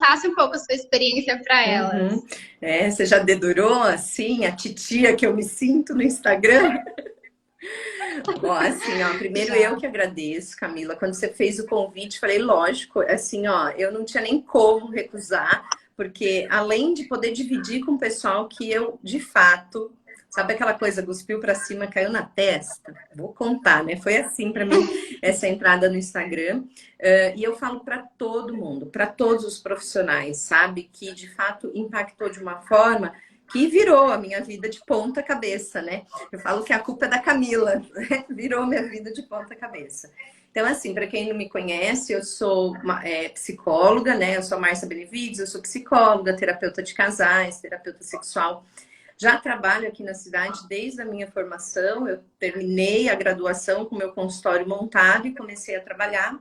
contasse um pouco a sua experiência para elas. Uhum. Você já dedurou, assim, a titia que eu me sinto no Instagram? Ó, assim, ó, primeiro eu Já. que agradeço, Camila. Quando você fez o convite, falei, lógico, assim, ó, eu não tinha nem como recusar, porque além de poder dividir com o pessoal que eu, de fato, sabe aquela coisa, cuspiu para cima, caiu na testa? Vou contar, né? Foi assim para mim essa entrada no Instagram. E eu falo para todo mundo, para todos os profissionais, sabe? Que de fato impactou de uma forma que virou a minha vida de ponta cabeça, né? Eu falo que a culpa é da Camila, né? Virou minha vida de ponta cabeça. Então, assim, para quem não me conhece, eu sou psicóloga, né? Eu sou a Márcia Benevides, eu sou psicóloga, terapeuta de casais, terapeuta sexual. Já trabalho aqui na cidade desde a minha formação. Eu terminei a graduação com meu consultório montado e comecei a trabalhar.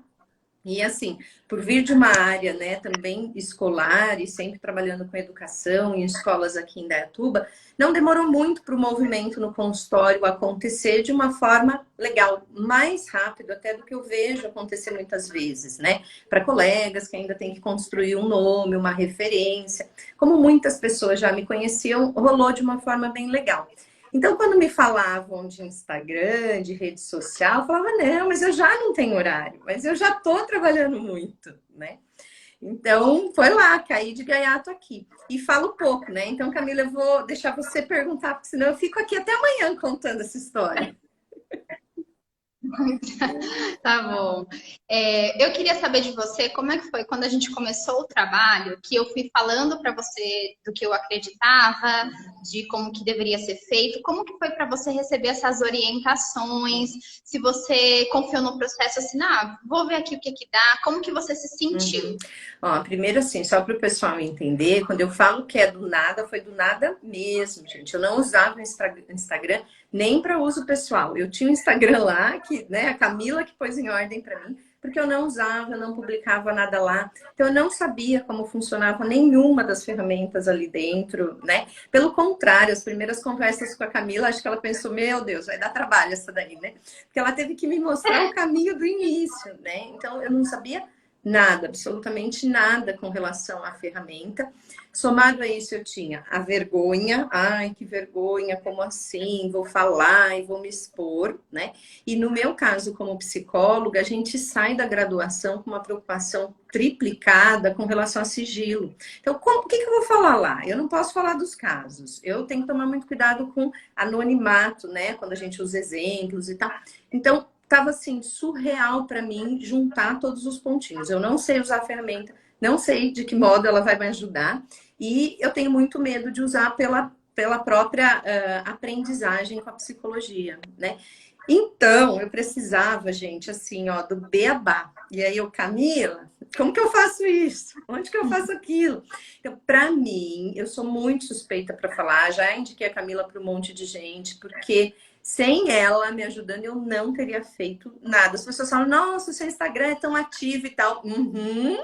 E assim, por vir de uma área, né, também escolar e sempre trabalhando com educação em escolas aqui em Indaiatuba, não demorou muito para o movimento no consultório acontecer de uma forma legal, mais rápido até do que eu vejo acontecer muitas vezes, né? Para colegas que ainda têm que construir um nome, uma referência. Como muitas pessoas já me conheciam, rolou de uma forma bem legal. Então, quando me falavam de Instagram, de rede social, eu falava, não, mas eu já não tenho horário, mas eu já estou trabalhando muito, né? Então, foi lá, caí de gaiato aqui. E falo pouco, né? Então, Camila, eu vou deixar você perguntar, porque senão eu fico aqui até amanhã contando essa história. Tá bom. Eu queria saber de você como é que foi quando a gente começou o trabalho, que eu fui falando para você do que eu acreditava, de como que deveria ser feito, como que foi para você receber essas orientações, se você confiou no processo assim, vou ver aqui o que que dá, como que você se Uhum. sentiu? Ó, primeiro assim, só para o pessoal entender, quando eu falo que é do nada, foi do nada mesmo, gente. Eu não usava o Instagram nem para uso pessoal. Eu tinha um Instagram lá, que, né, a Camila que pôs em ordem para mim, porque eu não usava, eu não publicava nada lá. Então eu não sabia como funcionava nenhuma das ferramentas ali dentro, né? Pelo contrário, as primeiras conversas com a Camila, acho que ela pensou, meu Deus, vai dar trabalho essa daí, né? Porque ela teve que me mostrar o caminho do início, né? Então eu não sabia nada, absolutamente nada com relação à ferramenta. Somado a isso, eu tinha a vergonha. Ai, que vergonha, como assim? Vou falar e vou me expor, né? E no meu caso, como psicóloga, a gente sai da graduação com uma preocupação triplicada com relação a sigilo. Então, o que eu vou falar lá? Eu não posso falar dos casos. Eu tenho que tomar muito cuidado com anonimato, né? Quando a gente usa exemplos e tal. Então, tava assim, surreal para mim juntar todos os pontinhos. Eu não sei usar a ferramenta, não sei de que modo ela vai me ajudar, e eu tenho muito medo de usar pela própria aprendizagem com a psicologia, né? Então, eu precisava, gente, assim, ó, do beabá. E aí eu, Camila, como que eu faço isso? Onde que eu faço aquilo? Então, para mim, eu sou muito suspeita para falar, já indiquei a Camila para um monte de gente, porque sem ela me ajudando, eu não teria feito nada. As pessoas falam, nossa, o seu Instagram é tão ativo e tal. Uhum.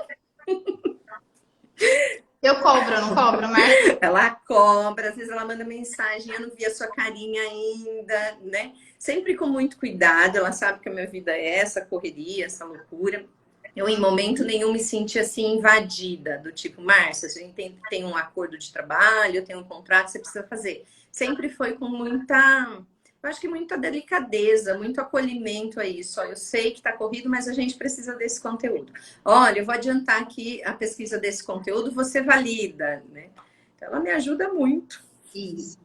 Eu cobro, não cobro, Márcia? Ela cobra, às vezes ela manda mensagem, eu não vi a sua carinha ainda, né? Sempre com muito cuidado, ela sabe que a minha vida é essa correria, essa loucura. Eu, em momento nenhum, me senti assim invadida, do tipo, Márcia, a gente tem um acordo de trabalho, tem um contrato, você precisa fazer. Sempre foi com muita, eu acho que muita delicadeza, muito acolhimento a isso. Ó, eu sei que está corrido, mas a gente precisa desse conteúdo. Olha, eu vou adiantar aqui a pesquisa desse conteúdo, você valida, né? Então, ela me ajuda muito. Isso.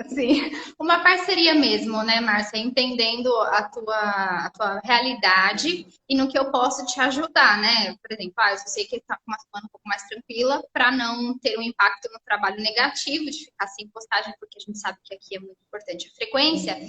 Sim, uma parceria mesmo, né, Márcia? Entendendo a tua realidade e no que eu posso te ajudar, né? Por exemplo, eu sei que está com uma semana um pouco mais tranquila para não ter um impacto no trabalho negativo, de ficar sem postagem, porque a gente sabe que aqui é muito importante a frequência.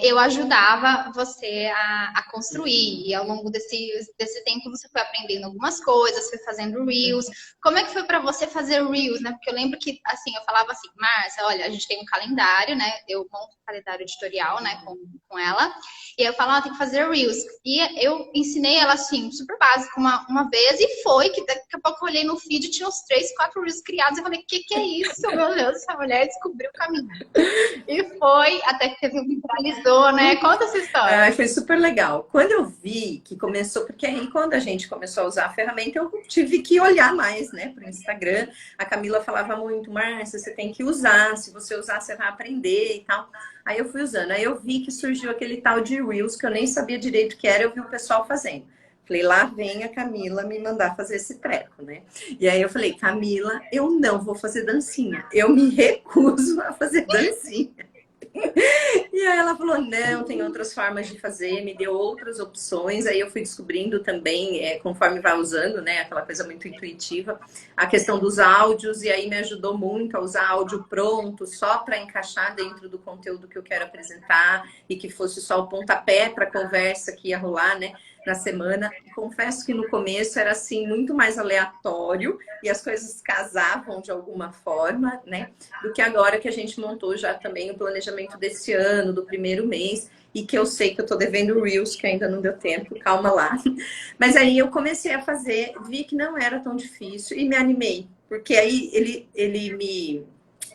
Eu ajudava você a construir. E ao longo desse tempo você foi aprendendo algumas coisas, foi fazendo Reels. Como é que foi para você fazer Reels, né? Porque eu lembro que, assim, eu falava assim, Márcia, olha, a gente tem um calendário, né? Eu monto um calendário editorial, né, com ela. E eu falava, tem que fazer Reels. E eu ensinei ela, assim, super básico uma vez e foi, que daqui a pouco eu olhei no feed, tinha uns 3, 4 reels criados. Eu falei, que é isso? Meu Deus, essa mulher descobriu o caminho. E foi, até que teve um que viralizou, né? Conta essa história. Foi super legal. Quando eu vi que começou, porque aí quando a gente começou a usar a ferramenta, eu tive que olhar mais, né, para o Instagram. A Camila falava muito, Márcia, você tem que usar, se você usar, você vai aprender e tal. Aí eu fui usando, aí eu vi que surgiu aquele tal de Reels, que eu nem sabia direito o que era, eu vi o pessoal fazendo. Falei, lá vem a Camila me mandar fazer esse treco, né? E aí eu falei, Camila, eu não vou fazer dancinha. Eu me recuso a fazer dancinha. E aí ela falou, não, tem outras formas de fazer, me deu outras opções. Aí eu fui descobrindo também, conforme vai usando, né, aquela coisa muito intuitiva, a questão dos áudios, e aí me ajudou muito a usar áudio pronto, só para encaixar dentro do conteúdo que eu quero apresentar, e que fosse só o pontapé para a conversa que ia rolar, né, na semana. Confesso que no começo era assim, muito mais aleatório, e as coisas casavam de alguma forma, né, do que agora que a gente montou já também o planejamento desse ano, do primeiro mês, e que eu sei que eu tô devendo Reels, que ainda não deu tempo, calma lá. Mas aí eu comecei a fazer, vi que não era tão difícil e me animei, porque aí ele me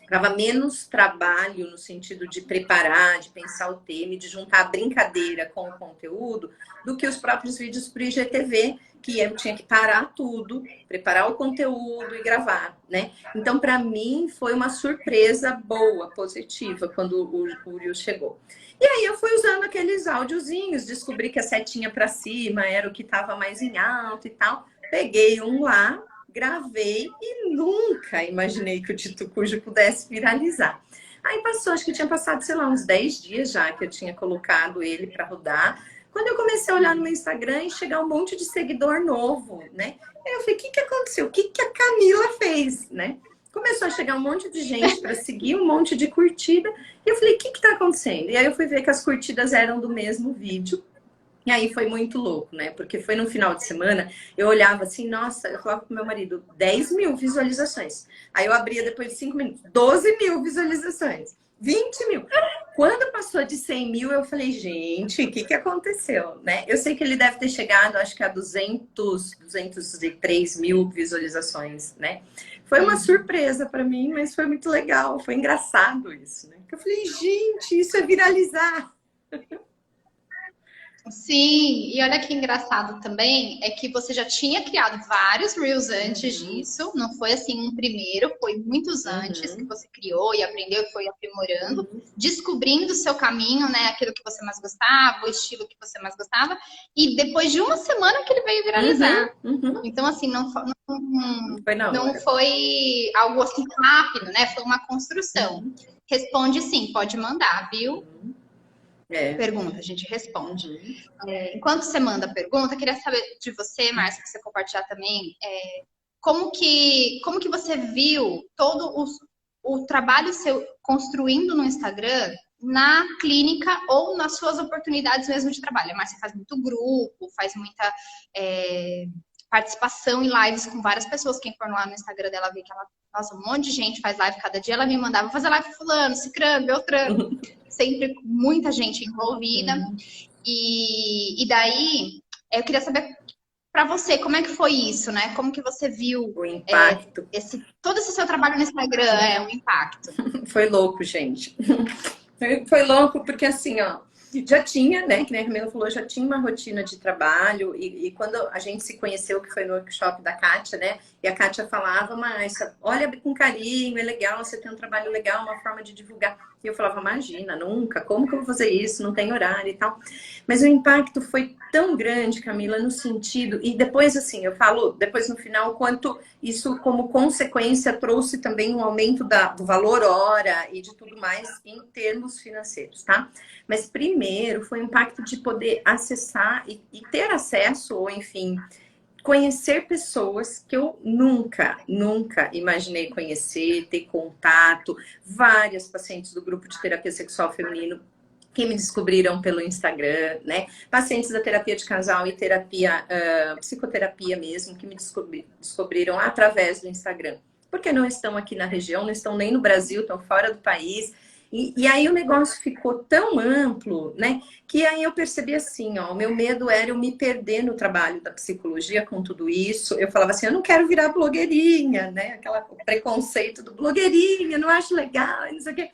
dava menos trabalho no sentido de preparar, de pensar o tema, de juntar a brincadeira com o conteúdo, do que os próprios vídeos para o IGTV, que eu tinha que parar tudo, preparar o conteúdo e gravar, né? Então, para mim, foi uma surpresa boa, positiva, quando o Reel chegou. E aí eu fui usando aqueles áudiozinhos, descobri que a setinha para cima era o que estava mais em alto e tal. Peguei um lá, gravei e nunca imaginei que o Dito Cujo pudesse viralizar. Aí passou, acho que tinha passado, sei lá, uns 10 dias já que eu tinha colocado ele para rodar. Quando eu comecei a olhar no meu Instagram e chegar um monte de seguidor novo, né? Aí eu falei, o que aconteceu? O que a Camila fez, né? Começou a chegar um monte de gente para seguir, um monte de curtida. E eu falei, o que está acontecendo? E aí eu fui ver que as curtidas eram do mesmo vídeo. E aí foi muito louco, né? Porque foi no final de semana, eu olhava assim, nossa, eu falava pro meu marido, 10 mil visualizações. Aí eu abria depois de 5 minutos, 12 mil visualizações, 20 mil. Quando passou de 100 mil, eu falei, gente, o que aconteceu, né? Eu sei que ele deve ter chegado, acho que a 203 mil visualizações, né? Foi uma surpresa para mim, mas foi muito legal, foi engraçado isso, né? Eu falei, gente, isso é viralizar. Sim, e olha que engraçado também, é que você já tinha criado vários Reels antes disso, não foi assim um primeiro, foi muitos antes que você criou e aprendeu e foi aprimorando, descobrindo o seu caminho, né, aquilo que você mais gostava, o estilo que você mais gostava, e depois de uma semana que ele veio viralizar. Então, assim, não foi algo assim rápido, né, foi uma construção. Responde sim, pode mandar, viu? Pergunta, a gente responde. Enquanto você manda a pergunta, eu queria saber de você, Márcia, que você compartilhar também, como que você viu todo o trabalho seu construindo no Instagram na clínica ou nas suas oportunidades mesmo de trabalho? A Márcia faz muito grupo, faz muita participação em lives com várias pessoas. Quem for lá no Instagram dela vê que ela, nossa, um monte de gente faz live cada dia. Ela me mandava fazer live com fulano, cicrano, beltrano. Sempre muita gente envolvida. E daí, eu queria saber para você, como é que foi isso, né? Como que você viu o impacto? Todo esse seu trabalho no Instagram, o impacto. Foi louco, gente. Foi louco porque assim, ó, já tinha, né, que nem a Camila falou, já tinha uma rotina de trabalho e quando a gente se conheceu, que foi no workshop da Kátia, né, e a Kátia falava, mas olha com carinho, é legal, você tem um trabalho legal, uma forma de divulgar. E eu falava, imagina, nunca, como que eu vou fazer isso? Não tem horário e tal. Mas o impacto foi tão grande, Camila, no sentido, e depois assim, eu falo, depois no final, quanto isso como consequência trouxe também um aumento do valor hora e de tudo mais em termos financeiros, tá? Mas primeiro foi o impacto de poder acessar e ter acesso, ou enfim, conhecer pessoas que eu nunca imaginei conhecer, ter contato. Várias pacientes do grupo de terapia sexual feminino que me descobriram pelo Instagram, né? Pacientes da terapia de casal e terapia, psicoterapia mesmo, que me descobriram através do Instagram. Porque não estão aqui na região, não estão nem no Brasil, estão fora do país. E aí o negócio ficou tão amplo, né? Que aí eu percebi assim, ó, o meu medo era eu me perder no trabalho da psicologia com tudo isso. Eu falava assim, eu não quero virar blogueirinha, né? Aquela preconceito do blogueirinha, não acho legal, não sei o quê.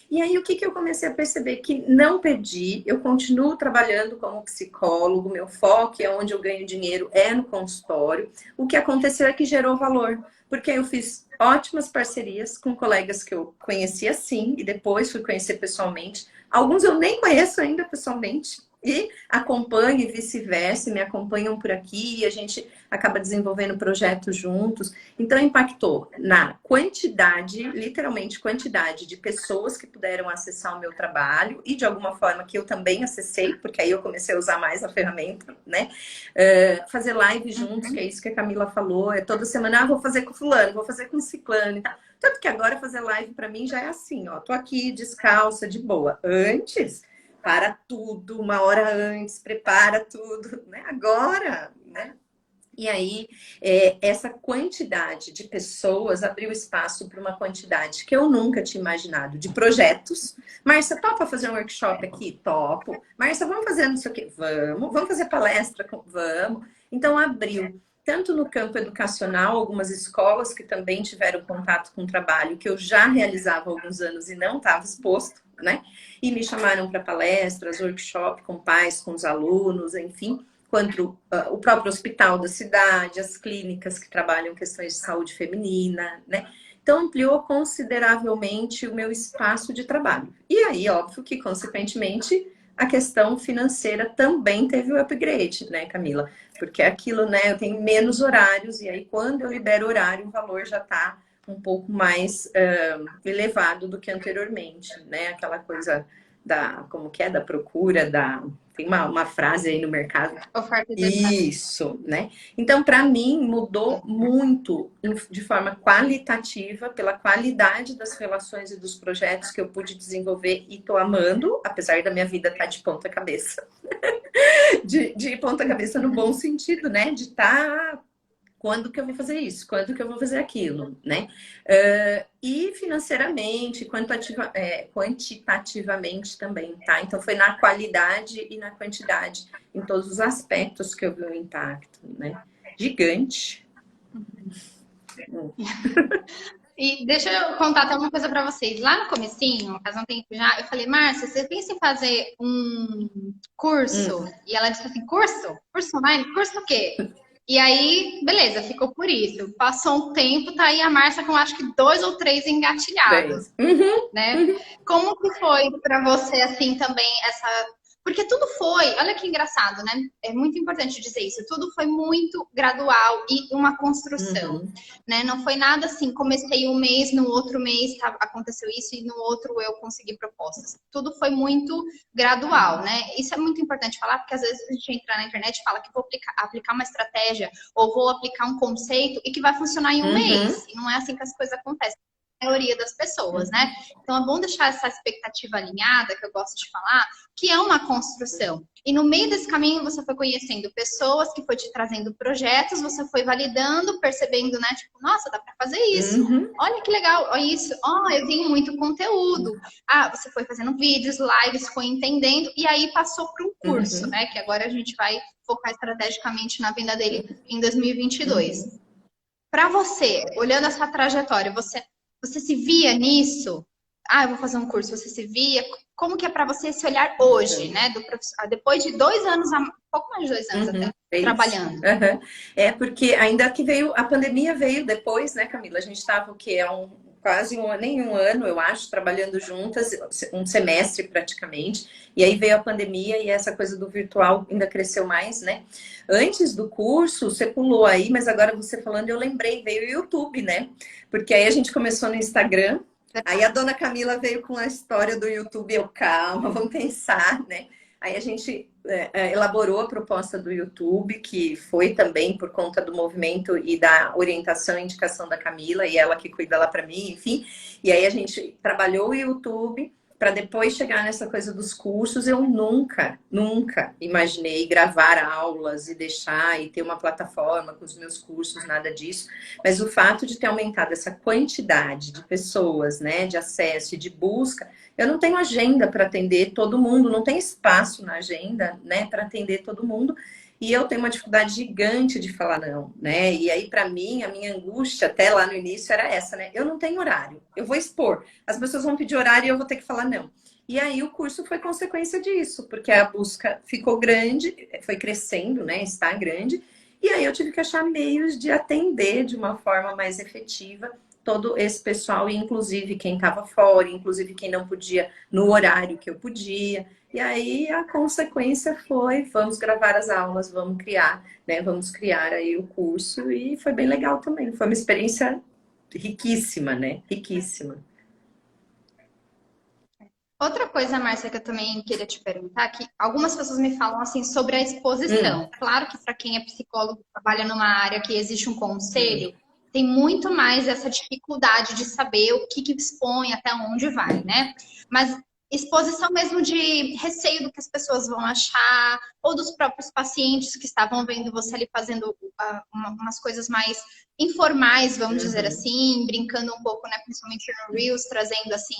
E aí, o que eu comecei a perceber? Que não perdi, eu continuo trabalhando como psicólogo, meu foco é onde eu ganho dinheiro, é no consultório. O que aconteceu é que gerou valor, porque eu fiz ótimas parcerias com colegas que eu conhecia sim, e depois fui conhecer pessoalmente. Alguns eu nem conheço ainda pessoalmente, e acompanho e vice-versa, me acompanham por aqui, e a gente acaba desenvolvendo projetos juntos. Então, impactou na quantidade, literalmente quantidade de pessoas que puderam acessar o meu trabalho e de alguma forma que eu também acessei, porque aí eu comecei a usar mais a ferramenta, né? Fazer live juntos, que é isso que a Camila falou, é toda semana, vou fazer com fulano, vou fazer com ciclano e tal. Tanto que agora fazer live para mim já é assim, ó, tô aqui descalça, de boa. Antes, para tudo, uma hora antes, prepara tudo, né? Agora, né? E aí, essa quantidade de pessoas abriu espaço para uma quantidade que eu nunca tinha imaginado de projetos. Márcia, topa fazer um workshop aqui? Topo. Márcia, vamos fazer não sei o quê? Vamos. Vamos fazer palestra? Vamos. Então, abriu. Tanto no campo educacional, algumas escolas que também tiveram contato com o trabalho que eu já realizava há alguns anos e não estava exposto, né? E me chamaram para palestras, workshop com pais, com os alunos, enfim, quanto o próprio hospital da cidade, as clínicas que trabalham questões de saúde feminina, né? Então, ampliou consideravelmente o meu espaço de trabalho. E aí, óbvio que, consequentemente, a questão financeira também teve o upgrade, né, Camila? Porque aquilo, né, eu tenho menos horários, e aí, quando eu libero horário, o valor já está um pouco mais elevado do que anteriormente, né? Aquela coisa da, como que é, da procura, da... Tem uma frase aí no mercado. Oferta e demanda. Isso, né? Então, para mim, mudou muito de forma qualitativa, pela qualidade das relações e dos projetos que eu pude desenvolver e tô amando, apesar da minha vida estar de ponta cabeça. De ponta cabeça no bom sentido, né? De estar... Quando que eu vou fazer isso? Quando que eu vou fazer aquilo, né? E financeiramente, quantitativamente também, tá? Então, foi na qualidade e na quantidade, em todos os aspectos que eu vi o impacto, né? Gigante. E deixa eu contar até uma coisa para vocês. Lá no comecinho, faz um tempo já, eu falei, Márcia, você pensa em fazer um curso? E ela disse assim, curso? Curso online? Curso o quê? E aí, beleza, ficou por isso. Passou um tempo, tá aí a Márcia com acho que 2 ou 3 engatilhados, né? Como que foi para você, assim, também, essa... Porque tudo foi, olha que engraçado, né? É muito importante dizer isso. Tudo foi muito gradual e uma construção, né? Não foi nada assim, comecei um mês, no outro mês aconteceu isso e no outro eu consegui propostas. Tudo foi muito gradual, né? Isso é muito importante falar, porque às vezes a gente entra na internet e fala que vou aplicar uma estratégia ou vou aplicar um conceito e que vai funcionar em um mês. E não é assim que as coisas acontecem. A maioria das pessoas, né? Então é bom deixar essa expectativa alinhada, que eu gosto de falar, que é uma construção. E no meio desse caminho você foi conhecendo pessoas que foi te trazendo projetos, você foi validando, percebendo, né? Tipo, nossa, dá para fazer isso. Olha que legal, olha isso. Eu tenho muito conteúdo. Você foi fazendo vídeos, lives, foi entendendo e aí passou para um curso, né? Que agora a gente vai focar estrategicamente na venda dele em 2022. Para você, olhando essa trajetória, você se via nisso? Eu vou fazer um curso. Você se via? Como que é para você se olhar hoje, né? Depois de 2 anos, pouco mais de 2 anos até, trabalhando. É porque ainda que a pandemia veio depois, né, Camila? A gente estava o quê? Quase nem um ano, eu acho, trabalhando juntas, um semestre praticamente. E aí veio a pandemia e essa coisa do virtual ainda cresceu mais, né? Antes do curso, você pulou aí, mas agora você falando, eu lembrei, veio o YouTube, né? Porque aí a gente começou no Instagram, aí a dona Camila veio com a história do YouTube, eu, calma, vamos pensar, né? Aí a gente elaborou a proposta do YouTube, que foi também por conta do movimento e da orientação e indicação da Camila, e ela que cuida lá para mim, enfim. E aí a gente trabalhou o YouTube para depois chegar nessa coisa dos cursos, eu nunca imaginei gravar aulas e deixar e ter uma plataforma com os meus cursos, nada disso. Mas o fato de ter aumentado essa quantidade de pessoas, né, de acesso e de busca, eu não tenho agenda para atender todo mundo, não tem espaço na agenda, né, para atender todo mundo. E eu tenho uma dificuldade gigante de falar não, né? E aí, para mim, a minha angústia até lá no início era essa, né? Eu não tenho horário, eu vou expor. As pessoas vão pedir horário e eu vou ter que falar não. E aí o curso foi consequência disso, porque a busca ficou grande, foi crescendo, né? Está grande. E aí eu tive que achar meios de atender de uma forma mais efetiva todo esse pessoal, e inclusive quem estava fora, inclusive quem não podia no horário que eu podia. E aí a consequência foi, vamos gravar as aulas, vamos criar, né? Vamos criar aí o curso, e foi bem legal também. Foi uma experiência riquíssima, né? Riquíssima. Outra coisa, Márcia, que eu também queria te perguntar, que algumas pessoas me falam assim sobre a exposição. Claro que para quem é psicólogo, trabalha numa área que existe um conselho, tem muito mais essa dificuldade de saber o que expõe, até onde vai, né? Mas exposição mesmo de receio do que as pessoas vão achar, ou dos próprios pacientes que estavam vendo você ali fazendo umas coisas mais informais, vamos dizer assim, brincando um pouco, né, principalmente no Reels, trazendo assim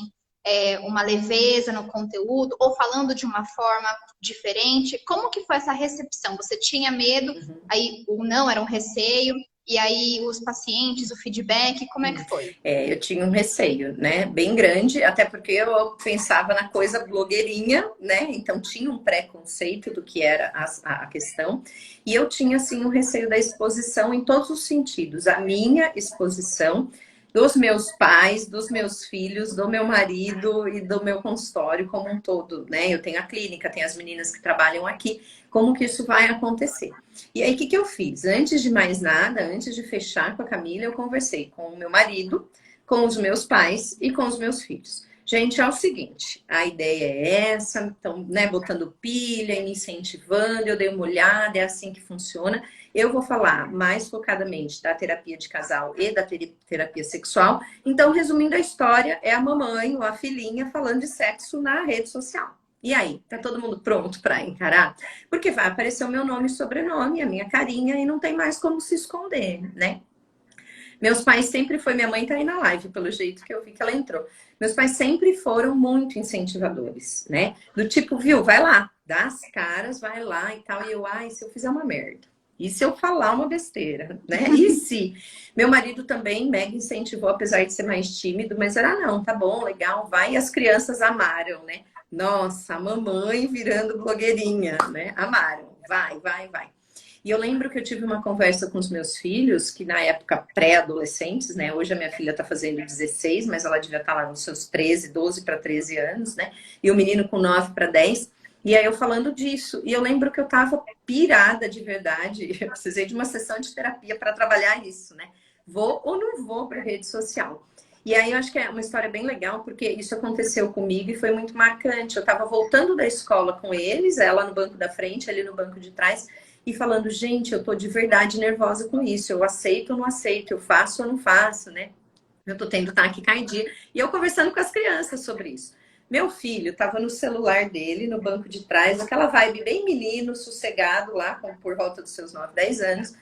uma leveza no conteúdo, ou falando de uma forma diferente. Como que foi essa recepção? Você tinha medo, aí o não era um receio, e aí os pacientes, o feedback, como é que foi? Eu tinha um receio, né, bem grande, até porque eu pensava na coisa blogueirinha, né, então tinha um preconceito do que era a questão, e eu tinha, assim, um receio da exposição em todos os sentidos. A minha exposição, dos meus pais, dos meus filhos, do meu marido e do meu consultório como um todo, né? Eu tenho a clínica, tenho as meninas que trabalham aqui, como que isso vai acontecer? E aí, o que eu fiz? Antes de mais nada, antes de fechar com a Camila, eu conversei com o meu marido, com os meus pais e com os meus filhos. Gente, é o seguinte, a ideia é essa, então, né, botando pilha, me incentivando, eu dei uma olhada, é assim que funciona. Eu vou falar mais focadamente da terapia de casal e da terapia sexual. Então, resumindo a história, é a mamãe ou a filhinha falando de sexo na rede social. E aí, tá todo mundo pronto para encarar? Porque vai aparecer o meu nome e sobrenome, a minha carinha, e não tem mais como se esconder, né? Meus pais sempre foi, minha mãe tá aí na live, pelo jeito que eu vi que ela entrou. Meus pais sempre foram muito incentivadores, né? Do tipo, viu, vai lá, dá as caras, vai lá e tal. E eu, ai, se eu fizer uma merda? E se eu falar uma besteira, né? E se? Meu marido também mega incentivou, apesar de ser mais tímido, mas era, não, tá bom, legal, vai. E as crianças amaram, né? Nossa, a mamãe virando blogueirinha, né? Amaram, vai, vai, vai. E eu lembro que eu tive uma conversa com os meus filhos, que na época pré-adolescentes, né? Hoje a minha filha tá fazendo 16, mas ela devia estar lá nos seus 13, 12 para 13 anos, né? E o menino com 9 para 10. E aí eu falando disso. E eu lembro que eu tava pirada de verdade. Eu precisei de uma sessão de terapia para trabalhar isso, né? Vou ou não vou para rede social? E aí eu acho que é uma história bem legal, porque isso aconteceu comigo e foi muito marcante. Eu estava voltando da escola com eles, ela no banco da frente, ali no banco de trás, e falando, gente, eu tô de verdade nervosa com isso. Eu aceito ou não aceito, eu faço ou não faço, né? Eu tô tendo taquicardia. E eu conversando com as crianças sobre isso. Meu filho estava no celular dele, no banco de trás, aquela vibe bem menino, sossegado lá, por volta dos seus 9, 10 anos,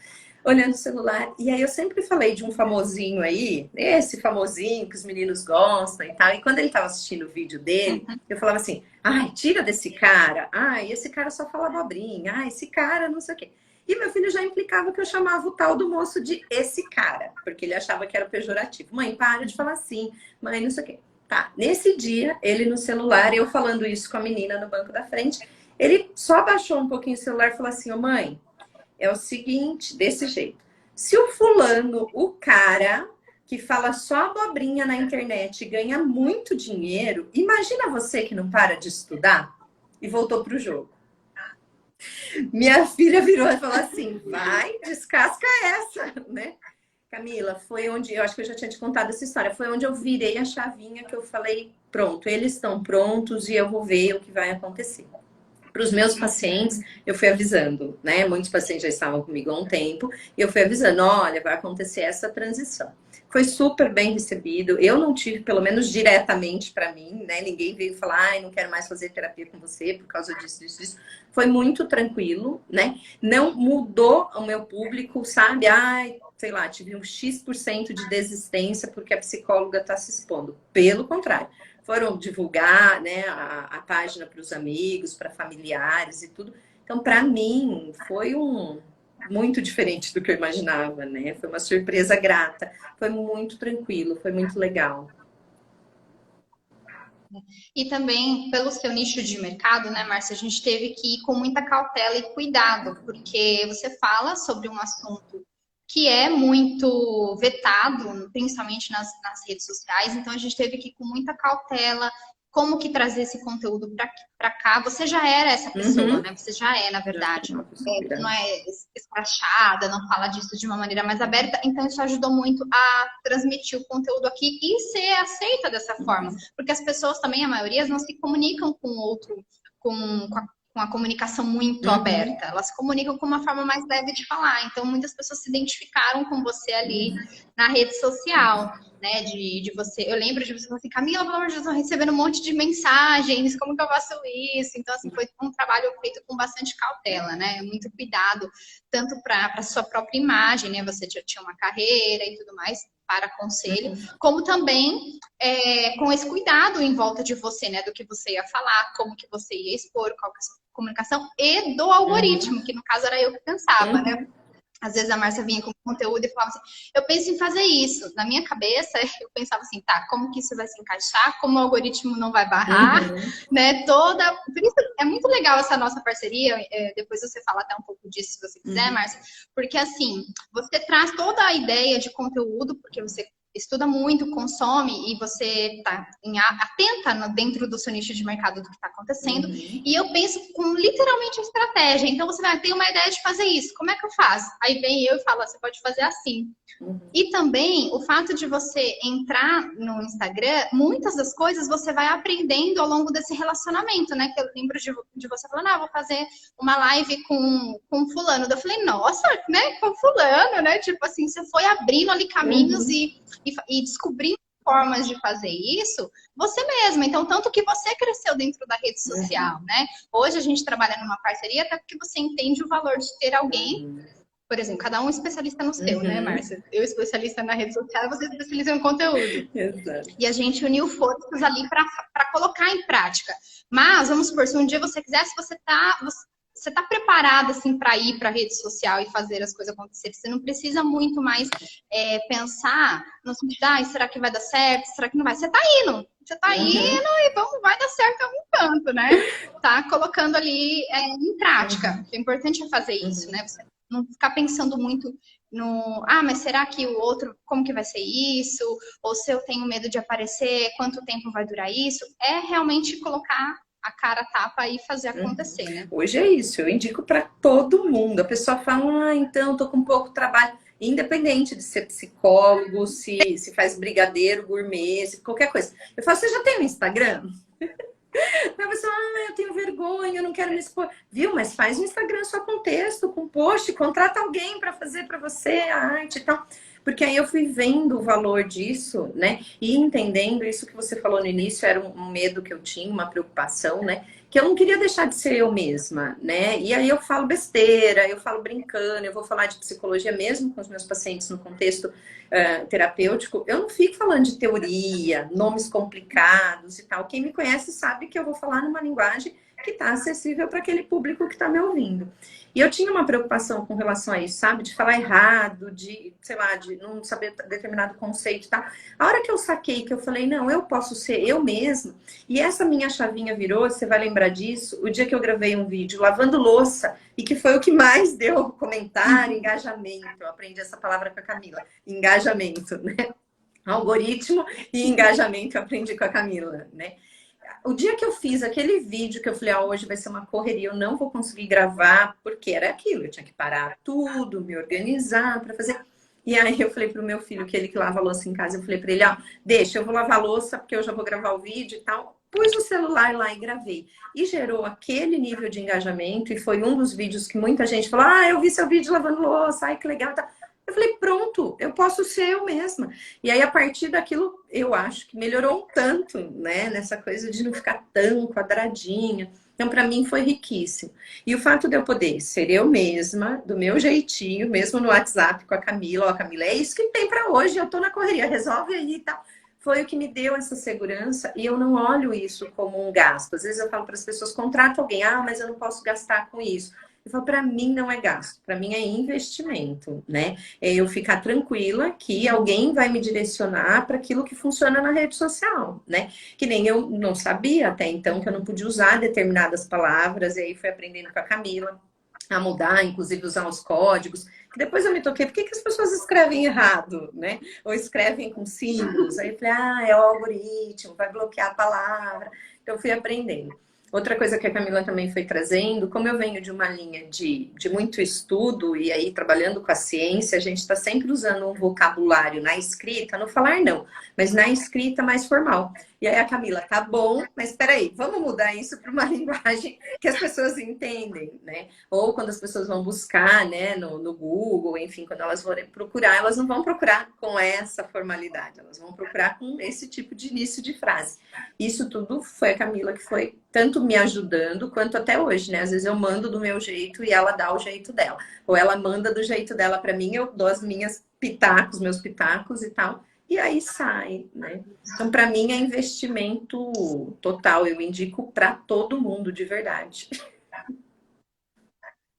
olhando o celular. E aí eu sempre falei de um famosinho aí, esse famosinho que os meninos gostam e tal. E quando ele estava assistindo o vídeo dele, eu falava assim, ai, tira desse cara. Ai, esse cara só fala abobrinha. Ai, esse cara não sei o quê. E meu filho já implicava que eu chamava o tal do moço de esse cara, porque ele achava que era pejorativo. Mãe, para de falar assim. Mãe, não sei o quê. Tá, nesse dia, ele no celular, eu falando isso com a menina no banco da frente, ele só abaixou um pouquinho o celular e falou assim, ô mãe, é o seguinte, desse jeito. Se o fulano, o cara que fala só abobrinha na internet ganha muito dinheiro, imagina você que não para de estudar e voltou pro jogo. Minha filha virou e falou assim, vai, descasca essa, né? Camila, foi onde, eu acho que eu já tinha te contado essa história, foi onde eu virei a chavinha que eu falei, pronto, eles estão prontos e eu vou ver o que vai acontecer. Para os meus pacientes, eu fui avisando, né? Muitos pacientes já estavam comigo há um tempo, e eu fui avisando, olha, vai acontecer essa transição. Foi super bem recebido. Eu não tive, pelo menos diretamente para mim, né? Ninguém veio falar, ai, não quero mais fazer terapia com você por causa disso, disso, disso. Foi muito tranquilo, né? Não mudou o meu público, sabe? Ai, sei lá, tive um X% de desistência porque a psicóloga está se expondo. Pelo contrário, foram divulgar, né, a página para os amigos, para familiares e tudo. Então, para mim, foi muito diferente do que eu imaginava, né? Foi uma surpresa grata. Foi muito tranquilo, foi muito legal. E também, pelo seu nicho de mercado, né, Márcia, a gente teve que ir com muita cautela e cuidado, porque você fala sobre um assunto que é muito vetado, principalmente nas redes sociais, então a gente teve que ir com muita cautela, como que trazer esse conteúdo para cá. Você já era essa pessoa, né? Você já é, na verdade. Não é escrachada, não fala disso de uma maneira mais aberta, então isso ajudou muito a transmitir o conteúdo aqui e ser aceita dessa forma, porque as pessoas também, a maioria, não se comunicam com o outro, com a comunicação muito aberta, elas se comunicam com uma forma mais leve de falar, então muitas pessoas se identificaram com você ali na rede social, né, de você, eu lembro de você falar assim, Camila, pelo amor de Deus, eu tô recebendo um monte de mensagens, como que eu faço isso? Então, assim, foi um trabalho feito com bastante cautela, né, muito cuidado, tanto para sua própria imagem, né, você já tinha uma carreira e tudo mais, para conselho, como também com esse cuidado em volta de você, né, do que você ia falar, como que você ia expor, qual que é a sua comunicação, e do algoritmo, que no caso era eu que pensava, né? Às vezes a Márcia vinha com conteúdo e falava assim, eu penso em fazer isso. Na minha cabeça, eu pensava assim, tá, como que isso vai se encaixar? Como o algoritmo não vai barrar? Né? Por isso é muito legal essa nossa parceria. Depois você fala até um pouco disso, se você quiser, Márcia. Porque assim, você traz toda a ideia de conteúdo, porque você estuda muito, consome e você está atenta dentro do seu nicho de mercado do que está acontecendo. E eu penso com literalmente a estratégia. Então você vai ter uma ideia de fazer isso. Como é que eu faço? Aí vem eu e falo, você pode fazer assim. E também o fato de você entrar no Instagram, muitas das coisas você vai aprendendo ao longo desse relacionamento, né? Que eu lembro de você falando, vou fazer uma live com fulano. Eu falei, nossa, né? Com fulano, né? Tipo assim, você foi abrindo ali caminhos e descobrindo formas de fazer isso você mesma. Então, tanto que você cresceu dentro da rede social, né? Hoje a gente trabalha numa parceria até porque você entende o valor de ter alguém, por exemplo, cada um especialista no seu, né, Márcia? Eu especialista na rede social, você especialista no conteúdo. Exato. E a gente uniu forças ali para colocar em prática. Mas, vamos supor, se um dia você quisesse, você tá preparada assim para ir para a rede social e fazer as coisas acontecerem. Você não precisa muito mais pensar no sentido, será que vai dar certo? Será que não vai? Você tá indo. Você tá indo e vai dar certo em algum canto, né? Tá colocando ali em prática. O importante é fazer isso, né? Você não ficar pensando muito no, mas será que o outro, como que vai ser isso? Ou se eu tenho medo de aparecer, quanto tempo vai durar isso? É realmente colocar a cara a tapa e fazer acontecer, né? Hoje é isso, eu indico para todo mundo. A pessoa fala, então, tô com pouco trabalho. Independente de ser psicólogo, se faz brigadeiro, gourmet, qualquer coisa. Eu falo, você já tem um Instagram? A pessoa, eu tenho vergonha, eu não quero me expor. Viu? Mas faz um Instagram só com texto, com post, contrata alguém para fazer para você a arte e tal. Porque aí eu fui vendo o valor disso, né? E entendendo isso que você falou no início, era um medo que eu tinha, uma preocupação, né? Que eu não queria deixar de ser eu mesma, né? E aí eu falo besteira, eu falo brincando, eu vou falar de psicologia mesmo com os meus pacientes no contexto terapêutico. Eu não fico falando de teoria, nomes complicados e tal. Quem me conhece sabe que eu vou falar numa linguagem que está acessível para aquele público que está me ouvindo. E eu tinha uma preocupação com relação a isso, sabe? De falar errado, de, sei lá, de não saber determinado conceito e tal. A hora que eu saquei, que eu falei, não, eu posso ser eu mesma. E essa minha chavinha virou, você vai lembrar disso, o dia que eu gravei um vídeo lavando louça, e que foi o que mais deu comentário, engajamento. Eu aprendi essa palavra com a Camila. Engajamento, né? Algoritmo e engajamento eu aprendi com a Camila, né? O dia que eu fiz aquele vídeo que eu falei, hoje vai ser uma correria, eu não vou conseguir gravar, porque era aquilo, eu tinha que parar tudo, me organizar para fazer. E aí eu falei pro meu filho, que ele que lava a louça em casa, eu falei para ele, deixa, eu vou lavar a louça, porque eu já vou gravar o vídeo e tal. pus o celular lá e gravei. E gerou aquele nível de engajamento, e foi um dos vídeos que muita gente falou, ah, eu vi seu vídeo lavando louça, ai, que legal. Eu falei, pronto, eu posso ser eu mesma. E aí, a partir daquilo, eu acho que melhorou um tanto, né? Nessa coisa de não ficar tão quadradinha. Então, para mim, foi riquíssimo. E o fato de eu poder ser eu mesma, do meu jeitinho, mesmo no WhatsApp com a Camila, ó, Camila, é isso que tem para hoje, eu tô na correria, resolve aí e tal. Foi o que me deu essa segurança, e eu não olho isso como um gasto. Às vezes eu falo para as pessoas, contrata alguém, ah, mas eu não posso gastar com isso. Eu falo, para mim não é gasto, para mim é investimento, né? É eu ficar tranquila que alguém vai me direcionar para aquilo que funciona na rede social, né? Que nem eu não sabia até então que eu não podia usar determinadas palavras, e aí fui aprendendo com a Camila a mudar, inclusive usar os códigos. Que depois eu me toquei, por que as pessoas escrevem errado, né? Ou escrevem com símbolos. Aí eu falei, ah, é o algoritmo, vai bloquear a palavra. Então eu fui aprendendo. Outra coisa que a Camila também foi trazendo, como eu venho de uma linha de muito estudo, e aí trabalhando com a ciência, a gente está sempre usando um vocabulário na escrita, no falar não, mas na escrita mais formal. E aí a Camila, tá bom, mas espera aí, vamos mudar isso para uma linguagem que as pessoas entendem, né? Ou quando as pessoas vão buscar, né, no Google, enfim, quando elas forem procurar, elas não vão procurar com essa formalidade, elas vão procurar com esse tipo de início de frase. Isso tudo foi a Camila que foi tanto me ajudando, quanto até hoje, né? Às vezes eu mando do meu jeito e ela dá o jeito dela. Ou ela manda do jeito dela para mim, eu dou as minhas pitacos, meus pitacos e tal. E aí sai, né? Então, para mim, é investimento total. Eu indico para todo mundo, de verdade.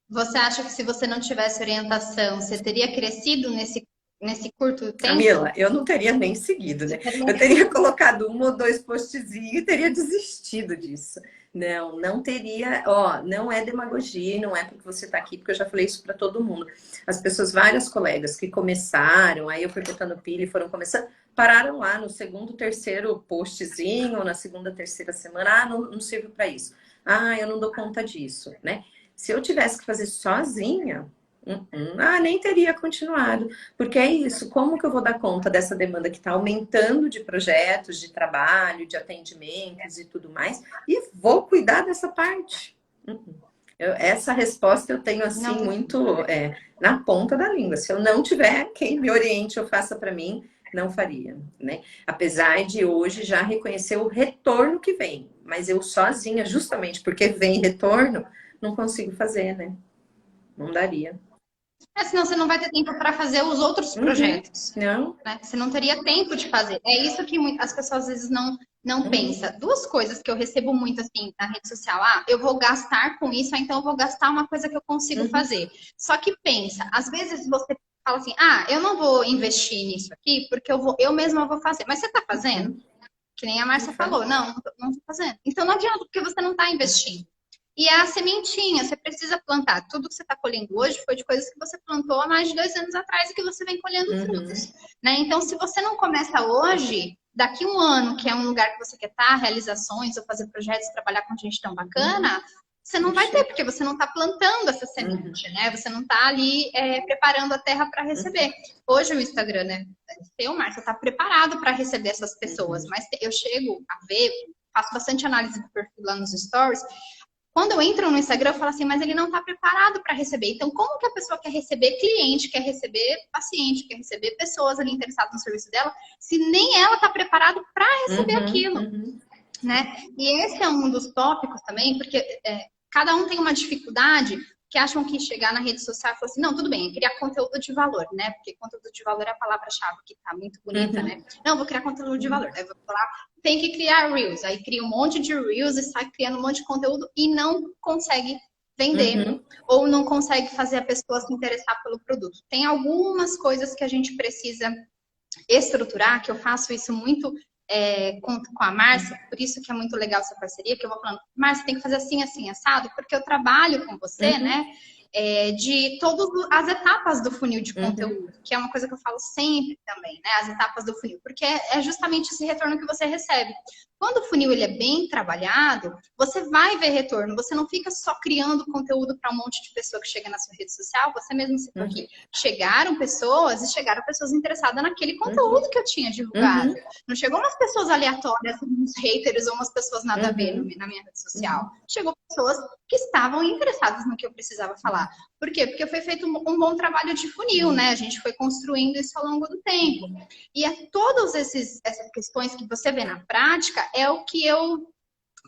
Você acha que se você não tivesse orientação, você teria crescido nesse curto Camila, tempo? eu não teria nem seguido, né? Eu teria colocado um ou dois postzinhos e teria desistido disso. Não, não teria, ó, não é demagogia, não é porque você tá aqui, porque eu já falei isso para todo mundo. As pessoas, várias colegas que começaram, aí eu fui botando pilha e foram começando, pararam lá no segundo, terceiro postzinho, ou na segunda, terceira semana, ah, não sirvo para isso. Ah, eu não dou conta disso, né? Se eu tivesse que fazer sozinha, nem teria continuado. Porque é isso, como que eu vou dar conta dessa demanda que está aumentando de projetos, de trabalho, de atendimentos e tudo mais, e vou cuidar dessa parte? Essa resposta eu tenho assim Não, muito na ponta da língua. Se eu não tiver quem me oriente ou faça para mim, não faria, né? Apesar de hoje já reconhecer o retorno que vem, mas eu sozinha, justamente porque vem retorno, não consigo fazer, né? Não daria. senão você não vai ter tempo para fazer os outros Uhum. projetos, Não. né? Você não teria tempo de fazer. É isso que as pessoas às vezes não Uhum. pensam. Duas coisas que eu recebo muito assim na rede social. Ah, eu vou gastar com isso, então eu vou gastar uma coisa que eu consigo Uhum. fazer. Só que pensa, às vezes você fala assim, ah, eu não vou investir nisso aqui porque eu mesma vou fazer. Mas você está fazendo? Uhum. Que nem a Não Márcia faz. falou, não tô fazendo. Então não adianta, porque você não está investindo. E é a sementinha, você precisa plantar. Tudo que você está colhendo hoje foi de coisas que você plantou há mais de 2 anos atrás e que você vem colhendo Uhum. frutos. Né? Então, se você não começa hoje, daqui um ano, que é um lugar que você quer estar, realizações, ou fazer projetos, trabalhar com gente tão bacana, você não vai ter, Ixi. porque você não está plantando essa Uhum. semente, né? Você não está ali preparando a terra para receber. Hoje o Instagram, né? Seu, Márcio, está preparado para receber essas pessoas, Uhum. mas eu chego a ver, faço bastante análise do perfil lá nos stories. Quando eu entro no Instagram, eu falo assim, mas ele não está preparado para receber. Então, como que a pessoa quer receber cliente, quer receber paciente, quer receber pessoas ali interessadas no serviço dela, se nem ela está preparada para receber Uhum. aquilo, Uhum. né? E esse é um dos tópicos também, porque cada um tem uma dificuldade que acham que chegar na rede social e falar assim, não, tudo bem, criar conteúdo de valor, né? Porque conteúdo de valor é a palavra-chave que tá muito bonita, Uhum. né? Não, vou criar conteúdo de valor. Aí vou falar, tem que criar Reels. Aí cria um monte de Reels e sai criando um monte de conteúdo e não consegue vender. Uhum. Ou não consegue fazer a pessoa se interessar pelo produto. Tem algumas coisas que a gente precisa estruturar, que eu faço isso muito com a Márcia, por isso que é muito legal essa parceria, que eu vou falando, Márcia, tem que fazer assim, assim, assado, porque eu trabalho com você, Uhum. né? De todas as etapas do funil de Uhum. conteúdo, que é uma coisa que eu falo sempre também, né? As etapas do funil, porque é justamente esse retorno que você recebe. Quando o funil ele é bem trabalhado, você vai ver retorno. Você não fica só criando conteúdo para um monte de pessoa que chega na sua rede social. Você mesmo citou aqui. Chegaram pessoas interessadas naquele conteúdo que eu tinha divulgado. Não chegou umas pessoas aleatórias, uns haters ou umas pessoas nada a ver na minha rede social. Chegou pessoas que estavam interessadas no que eu precisava falar. Por quê? Porque foi feito um bom trabalho de funil, né? A gente foi construindo isso ao longo do tempo. E todas essas questões que você vê na prática é o que eu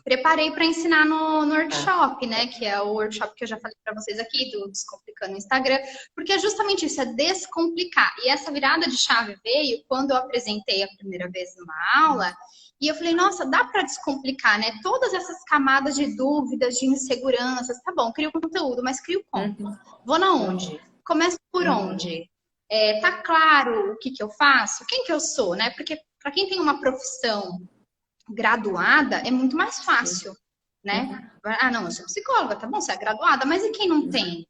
preparei para ensinar no workshop, né? Que é o workshop que eu já falei para vocês aqui, do Descomplicando o Instagram. Porque é justamente isso, é descomplicar. E essa virada de chave veio quando eu apresentei a primeira vez numa aula. E eu falei, nossa, dá para descomplicar, né? Todas essas camadas de dúvidas, de inseguranças. Tá bom, crio conteúdo, mas crio como? Vou na onde? Começo por onde? Tá claro o que eu faço? Quem que eu sou, né? Porque para quem tem uma profissão graduada, é muito mais fácil, né? Ah, não, eu sou psicóloga, tá bom, você é graduada, mas e quem não tem?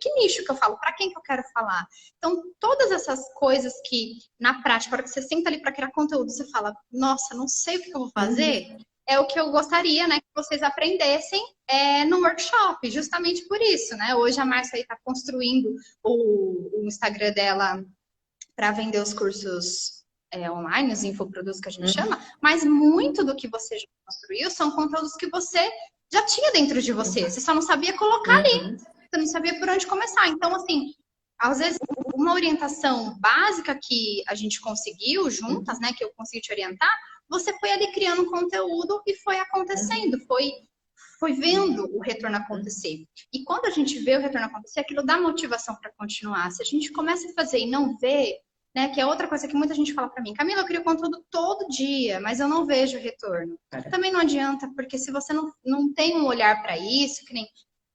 Que nicho que eu falo? Para quem que eu quero falar? Então, todas essas coisas que, na prática, a hora que você senta ali para criar conteúdo, você fala, nossa, não sei o que eu vou fazer, é o que eu gostaria, né, que vocês aprendessem no workshop, justamente por isso, né? Hoje a Márcia aí tá construindo o Instagram dela para vender os cursos online, os infoprodutos que a gente chama, mas muito do que você já construiu são conteúdos que você já tinha dentro de você. Você só não sabia colocar ali. Você não sabia por onde começar. Então, assim, às vezes, uma orientação básica que a gente conseguiu juntas, né, que eu consegui te orientar, você foi ali criando um conteúdo e foi acontecendo, foi vendo o retorno acontecer. E quando a gente vê o retorno acontecer, aquilo dá motivação para continuar. Se a gente começa a fazer e não vê, né, que é outra coisa que muita gente fala para mim, Camila, eu crio conteúdo todo dia, mas eu não vejo retorno. Também não adianta, porque se você não tem um olhar para isso, que nem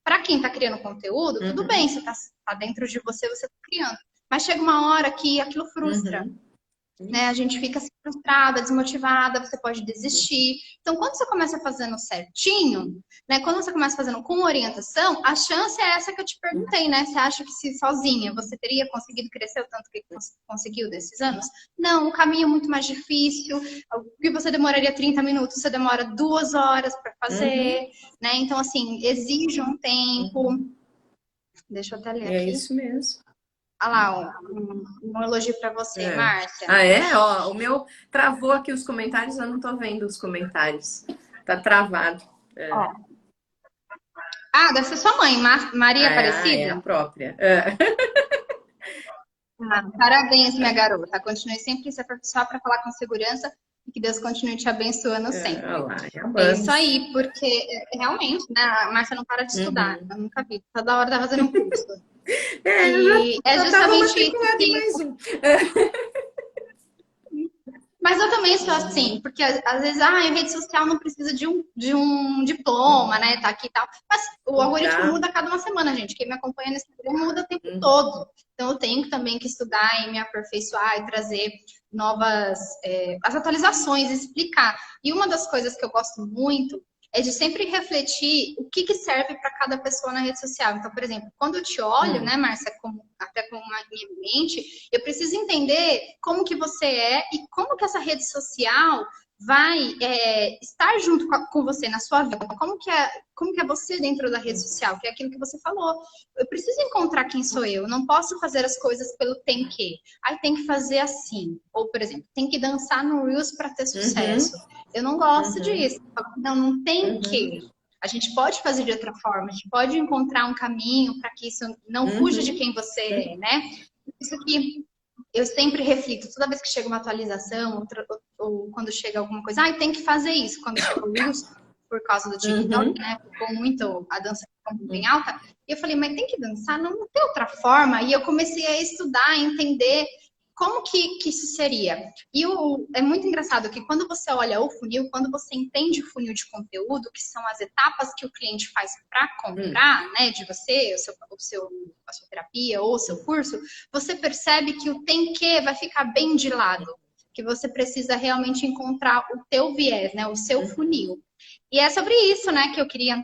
para quem está criando conteúdo, tudo bem, você tá dentro de você, você está criando. Mas chega uma hora que aquilo frustra. Né? A gente fica assim, frustrada, desmotivada, você pode desistir. Então, quando você começa fazendo certinho, né? Quando você começa fazendo com orientação, a chance é essa que eu te perguntei, né? Você acha que se sozinha você teria conseguido crescer o tanto que conseguiu desses anos? Não, o caminho é muito mais difícil. O que você demoraria 30 minutos, você demora 2 horas para fazer, né? Então, assim, exige um tempo. Deixa eu até ler aqui. É isso mesmo. Olha lá, um elogio para você, Márcia. Ah, é? Ó, o meu travou aqui os comentários, eu não tô vendo os comentários. Tá travado. Ó. Ah, deve ser sua mãe, Maria Aparecida? É a própria. Parabéns, minha garota. Continue sempre se aperfeiçoar para falar com segurança e que Deus continue te abençoando sempre. É isso aí, porque realmente, né, a Márcia não para de estudar. Eu nunca vi. Toda hora tá fazendo um curso. E é justamente isso que... Mas eu também sou assim, porque às vezes a rede social não precisa de um diploma, né? Tá aqui e tal. Mas o algoritmo muda a cada uma semana, gente. Quem me acompanha no Instagram muda o tempo todo. Então eu tenho também que estudar e me aperfeiçoar e trazer novas as atualizações, explicar. E uma das coisas que eu gosto muito é de sempre refletir o que serve para cada pessoa na rede social. Então, por exemplo, quando eu te olho, né, Márcia, até como uma minha mente, eu preciso entender como que você é e como que essa rede social vai estar junto com você na sua vida. Como que é você dentro da rede social, que é aquilo que você falou. Eu preciso encontrar quem sou eu. Não posso fazer as coisas pelo tem que. Aí tem que fazer assim. Ou, por exemplo, tem que dançar no Reels para ter sucesso. Eu não gosto disso. Não tem que. A gente pode fazer de outra forma. A gente pode encontrar um caminho para que isso não fuja de quem você é, né? Isso aqui eu sempre reflito. Toda vez que chega uma atualização, ou quando chega alguma coisa, tem que fazer isso. Quando chega o Reels, por causa do TikTok, né? Ficou muito, a dança ficou bem alta. E eu falei, mas tem que dançar? Não tem outra forma. E eu comecei a estudar, a entender como que isso seria. E é muito engraçado que quando você olha o funil, quando você entende o funil de conteúdo, que são as etapas que o cliente faz para comprar, né, de você, a sua terapia ou o seu curso, você percebe que o tem que vai ficar bem de lado. Que você precisa realmente encontrar o teu viés, né, o seu funil. E é sobre isso, né, que eu queria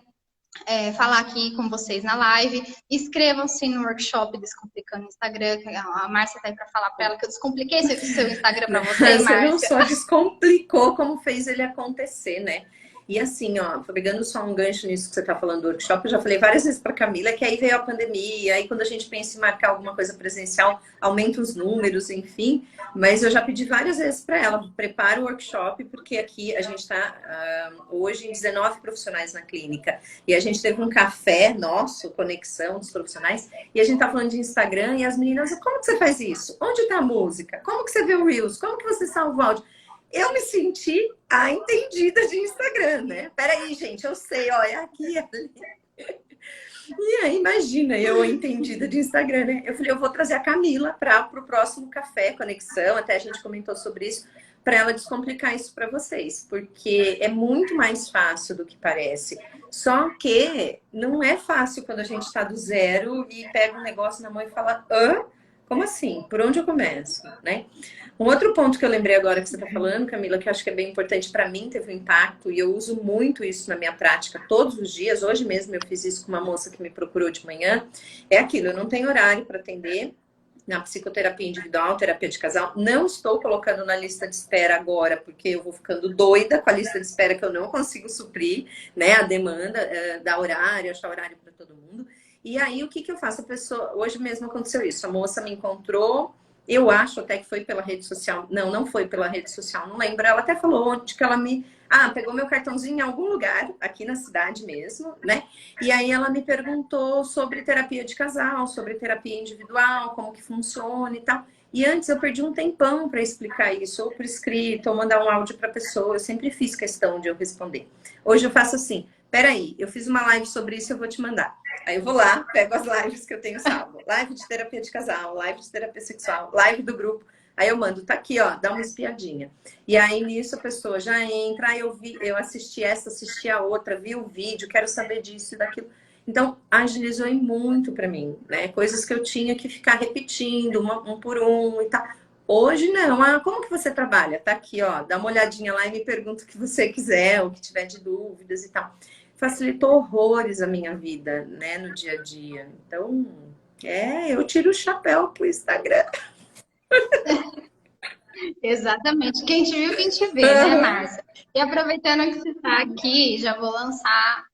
falar aqui com vocês na live. Inscrevam-se no workshop Descomplicando o Instagram. A Márcia tá aí para falar para ela que eu descompliquei o seu Instagram para você, Você não Márcia. só descomplicou, como fez ele acontecer, né? E assim, ó, pegando só um gancho nisso que você tá falando do workshop, eu já falei várias vezes para Camila que aí veio a pandemia, aí quando a gente pensa em marcar alguma coisa presencial, aumenta os números, enfim. Mas eu já pedi várias vezes para ela, prepara o workshop, porque aqui a gente está hoje em 19 profissionais na clínica. E a gente teve um café nosso, conexão dos profissionais, e a gente tá falando de Instagram, e as meninas, como que você faz isso? Onde tá a música? Como que você vê o Reels? Como que você salva o áudio? Eu me senti a entendida de Instagram, né? Peraí, gente, eu sei, ó, é aqui, é ali. E aí, imagina, eu a entendida de Instagram, né? Eu falei, eu vou trazer a Camila para o próximo café, conexão, até a gente comentou sobre isso, para ela descomplicar isso para vocês, porque é muito mais fácil do que parece. Só que não é fácil quando a gente está do zero e pega um negócio na mão e fala, hã? Como assim? Por onde eu começo, né? Um outro ponto que eu lembrei agora que você está falando, Camila, que eu acho que é bem importante para mim, teve um impacto, e eu uso muito isso na minha prática todos os dias. Hoje mesmo eu fiz isso com uma moça que me procurou de manhã. É aquilo, eu não tenho horário para atender na psicoterapia individual, terapia de casal. Não estou colocando na lista de espera agora, porque eu vou ficando doida com a lista de espera que eu não consigo suprir, né? A demanda da horário, achar horário para todo mundo. E aí, o que eu faço? A pessoa, hoje mesmo aconteceu isso. A moça me encontrou, eu acho até que foi pela rede social. Não, não foi pela rede social, não lembro. Ela até falou onde que ela me... pegou meu cartãozinho em algum lugar, aqui na cidade mesmo, né? E aí ela me perguntou sobre terapia de casal, sobre terapia individual, como que funciona e tal. E antes eu perdi um tempão para explicar isso, ou por escrito, ou mandar um áudio para a pessoa. Eu sempre fiz questão de eu responder. Hoje eu faço assim, peraí, eu fiz uma live sobre isso, eu vou te mandar. Aí eu vou lá, pego as lives que eu tenho salvo. Live de terapia de casal, live de terapia sexual, live do grupo. Aí eu mando, tá aqui, ó, dá uma espiadinha. E aí nisso a pessoa já entra, aí eu assisti essa, assisti a outra, vi o vídeo, quero saber disso e daquilo. Então, agilizou muito para mim, né? Coisas que eu tinha que ficar repetindo, um por um e tal. Hoje não. Como que você trabalha? Tá aqui, ó, dá uma olhadinha lá e me pergunta o que você quiser, o que tiver de dúvidas e tal. Facilitou horrores a minha vida, né, no dia a dia. Então, eu tiro o chapéu pro Instagram. Exatamente. Quem te viu, quem te vê, né, Márcia? E aproveitando que você está aqui, já vou lançar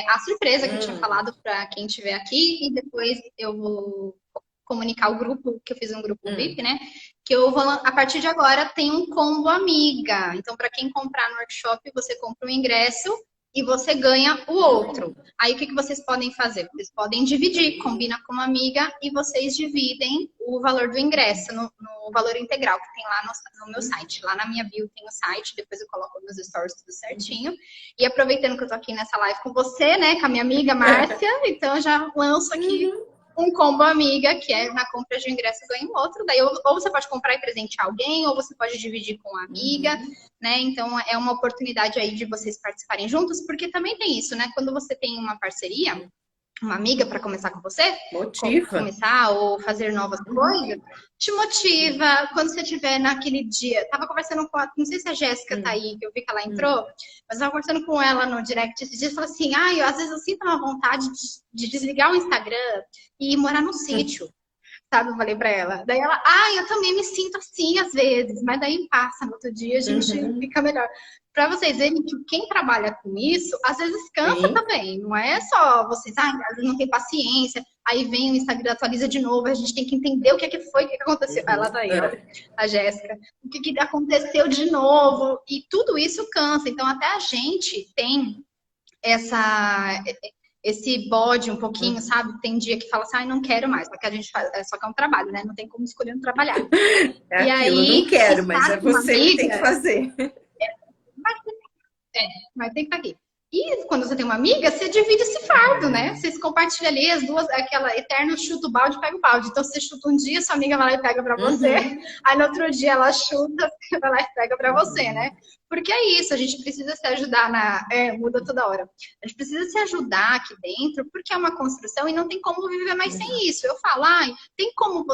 a surpresa que eu tinha falado para quem estiver aqui e depois eu vou comunicar o grupo, que eu fiz um grupo VIP, né? Que eu vou, a partir de agora, tem um combo amiga. Então, para quem comprar no workshop, você compra um ingresso e você ganha o outro. Aí, o que vocês podem fazer? Vocês podem dividir, combina com uma amiga e vocês dividem o valor do ingresso no valor integral que tem lá no meu site. Lá na minha bio tem o site, depois eu coloco nos stories tudo certinho. E aproveitando que eu tô aqui nessa live com você, né, com a minha amiga Márcia, então eu já lanço aqui um combo amiga, que é na compra de um ingresso ganha um outro. Daí ou você pode comprar e presentear alguém, ou você pode dividir com a amiga, né? Então é uma oportunidade aí de vocês participarem juntos, porque também tem isso, né? Quando você tem uma parceria, uma amiga para começar com você, começar ou fazer novas coisas, te motiva. Quando você estiver naquele dia, tava conversando com não sei se a Jéssica tá aí, que eu vi que ela entrou, mas eu tava conversando com ela no direct esses dias, falou assim, às vezes eu sinto uma vontade de desligar o Instagram e morar no sítio. Sabe, eu falei pra ela. Daí ela, eu também me sinto assim às vezes, mas daí passa, no outro dia a gente fica melhor. Pra vocês verem que quem trabalha com isso, às vezes cansa também. Não é só vocês, às vezes não tem paciência, aí vem o Instagram, atualiza de novo, a gente tem que entender o que foi, o que aconteceu. Ela tá aí, ó, a Jéssica. O que aconteceu de novo, e tudo isso cansa. Então até a gente tem esse bode um pouquinho, sabe? Tem dia que fala assim, não quero mais, porque a gente faz, só que é um trabalho, né? Não tem como escolher não trabalhar. E aí, não quero, mas é você que tem que fazer. Mas tem que estar aqui. E quando você tem uma amiga, você divide esse fardo, né? Vocês compartilham ali as duas, aquela eterna chuta o balde, pega o balde. Então você chuta um dia, sua amiga vai lá e pega pra você. Aí no outro dia ela chuta, vai lá e pega pra você, né? Porque é isso, a gente precisa se ajudar muda toda hora. A gente precisa se ajudar aqui dentro, porque é uma construção e não tem como viver mais sem isso. Eu falo, tem como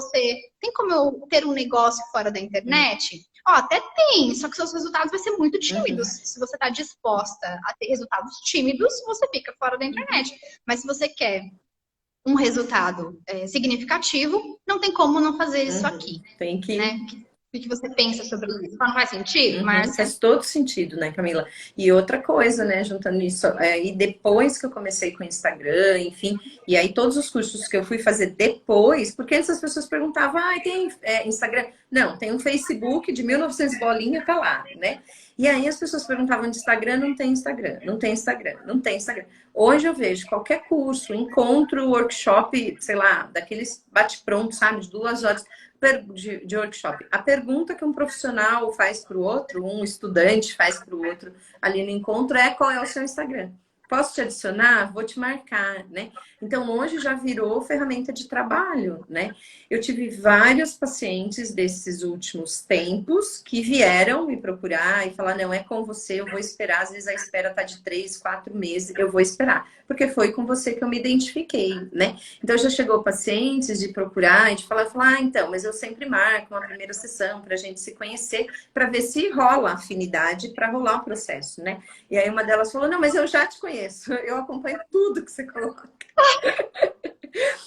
eu ter um negócio fora da internet? Até tem, só que seus resultados vão ser muito tímidos se você está disposta a ter resultados resultados tímidos, você fica fora da internet. Mas se você quer um resultado significativo, não tem como não fazer isso aqui. Tem que... Né? O que você pensa sobre isso? Não faz sentido, Márcia? Faz todo sentido, né, Camila? E outra coisa, né, juntando isso, e depois que eu comecei com o Instagram, enfim, e aí todos os cursos que eu fui fazer depois, porque antes as pessoas perguntavam, tem Instagram? Não, tem um Facebook de 1900 bolinha, tá lá, né? E aí as pessoas perguntavam de Instagram, não tem Instagram, não tem Instagram, não tem Instagram. Hoje eu vejo qualquer curso, encontro, workshop, sei lá, daqueles bate-pronto, sabe, de 2 horas, de workshop. A pergunta que um profissional faz para o outro, um estudante faz para o outro ali no encontro é: qual é o seu Instagram? Posso te adicionar? Vou te marcar, né? Então, hoje já virou ferramenta de trabalho, né? Eu tive vários pacientes desses últimos tempos que vieram me procurar e falar: não, é com você, eu vou esperar. Às vezes a espera tá de 3, 4 meses, eu vou esperar. Porque foi com você que eu me identifiquei, né? Então, já chegou pacientes de procurar e de falar, então, mas eu sempre marco uma primeira sessão pra gente se conhecer, para ver se rola afinidade para rolar o processo, né? E aí uma delas falou: não, mas eu já te conheço, eu acompanho tudo que você coloca.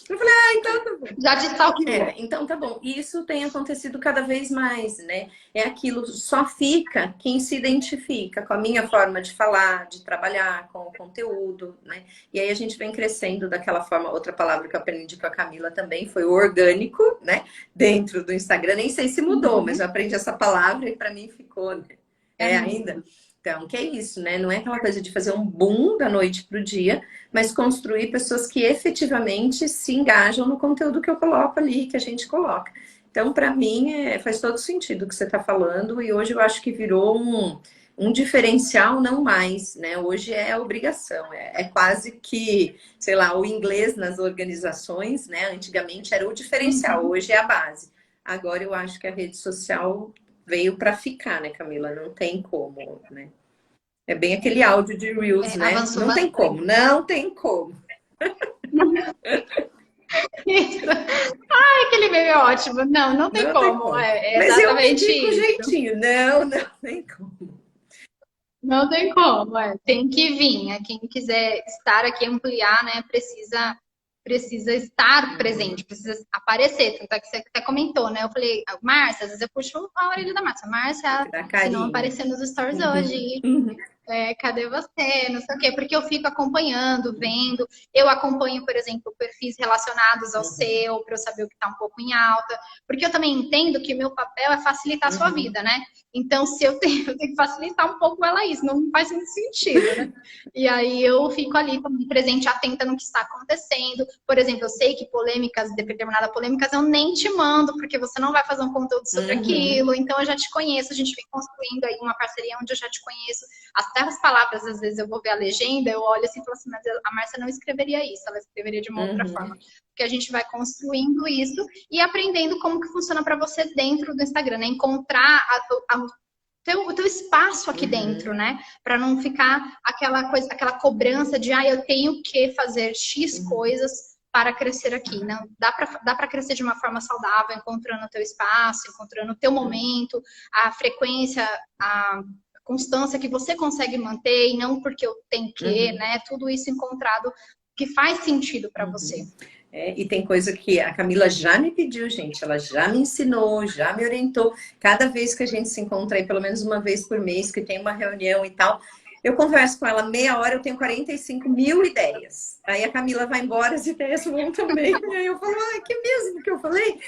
Eu falei: então tá bom. Já te stalkeou. Então tá bom. E isso tem acontecido cada vez mais, né? É aquilo, só fica quem se identifica com a minha forma de falar, de trabalhar, com o conteúdo, né? E aí a gente vem crescendo daquela forma. Outra palavra que eu aprendi com a Camila também foi o orgânico, né? Dentro do Instagram. Nem sei se mudou, mas eu aprendi essa palavra e para mim ficou, né? Ainda. Então, que é isso, né? Não é aquela coisa de fazer um boom da noite para o dia, mas construir pessoas que efetivamente se engajam no conteúdo que eu coloco ali, que a gente coloca. Então, para mim, faz todo sentido o que você está falando, e hoje eu acho que virou um diferencial, não mais, né? Hoje é obrigação, é quase que, sei lá, o inglês nas organizações, né? Antigamente era o diferencial, hoje é a base. Agora eu acho que a rede social veio para ficar, né, Camila? Não tem como, né? É bem aquele áudio de Reels, né? Não tem como, não tem como. Ai, aquele meme é ótimo. Não tem como. É Mas exatamente eu pedi com isso. jeitinho. Não tem como. Não tem como. Tem que vir. Quem quiser estar aqui, ampliar, né? Precisa estar presente, precisa aparecer. Tanto é que você até comentou, né? Eu falei: Márcia, às vezes eu puxo a orelha da Márcia. Márcia, se não aparecer nos stories hoje, cadê você? Não sei o quê, porque eu fico acompanhando, vendo. Eu acompanho, por exemplo, perfis relacionados ao seu, para eu saber o que está um pouco em alta. Porque eu também entendo que o meu papel é facilitar a sua vida, né? Então, se eu tenho que facilitar um pouco ela, isso não faz muito sentido, né? E aí eu fico ali presente, atenta no que está acontecendo. Por exemplo, eu sei que determinadas polêmicas, eu nem te mando, porque você não vai fazer um conteúdo sobre aquilo. Então, eu já te conheço, a gente vem construindo aí uma parceria onde eu já te conheço. Até as palavras, às vezes eu vou ver a legenda, eu olho assim e falo assim: mas a Márcia não escreveria isso, ela escreveria de uma outra forma. Porque a gente vai construindo isso e aprendendo como que funciona para você dentro do Instagram, né? Encontrar o teu espaço aqui dentro, né? Para não ficar aquela coisa, aquela cobrança de eu tenho que fazer X coisas para crescer aqui. Não, dá para crescer de uma forma saudável, encontrando o teu espaço, encontrando o teu momento, a frequência, a constância que você consegue manter, e não porque eu tenho que, né? Tudo isso encontrado que faz sentido para você. E tem coisa que a Camila já me pediu, gente. Ela já me ensinou, já me orientou. Cada vez que a gente se encontra aí, pelo menos uma vez por mês, que tem uma reunião e tal, eu converso com ela meia hora, eu tenho 45 mil ideias. Aí a Camila vai embora, as ideias vão também. E aí eu falo: que mesmo que eu falei?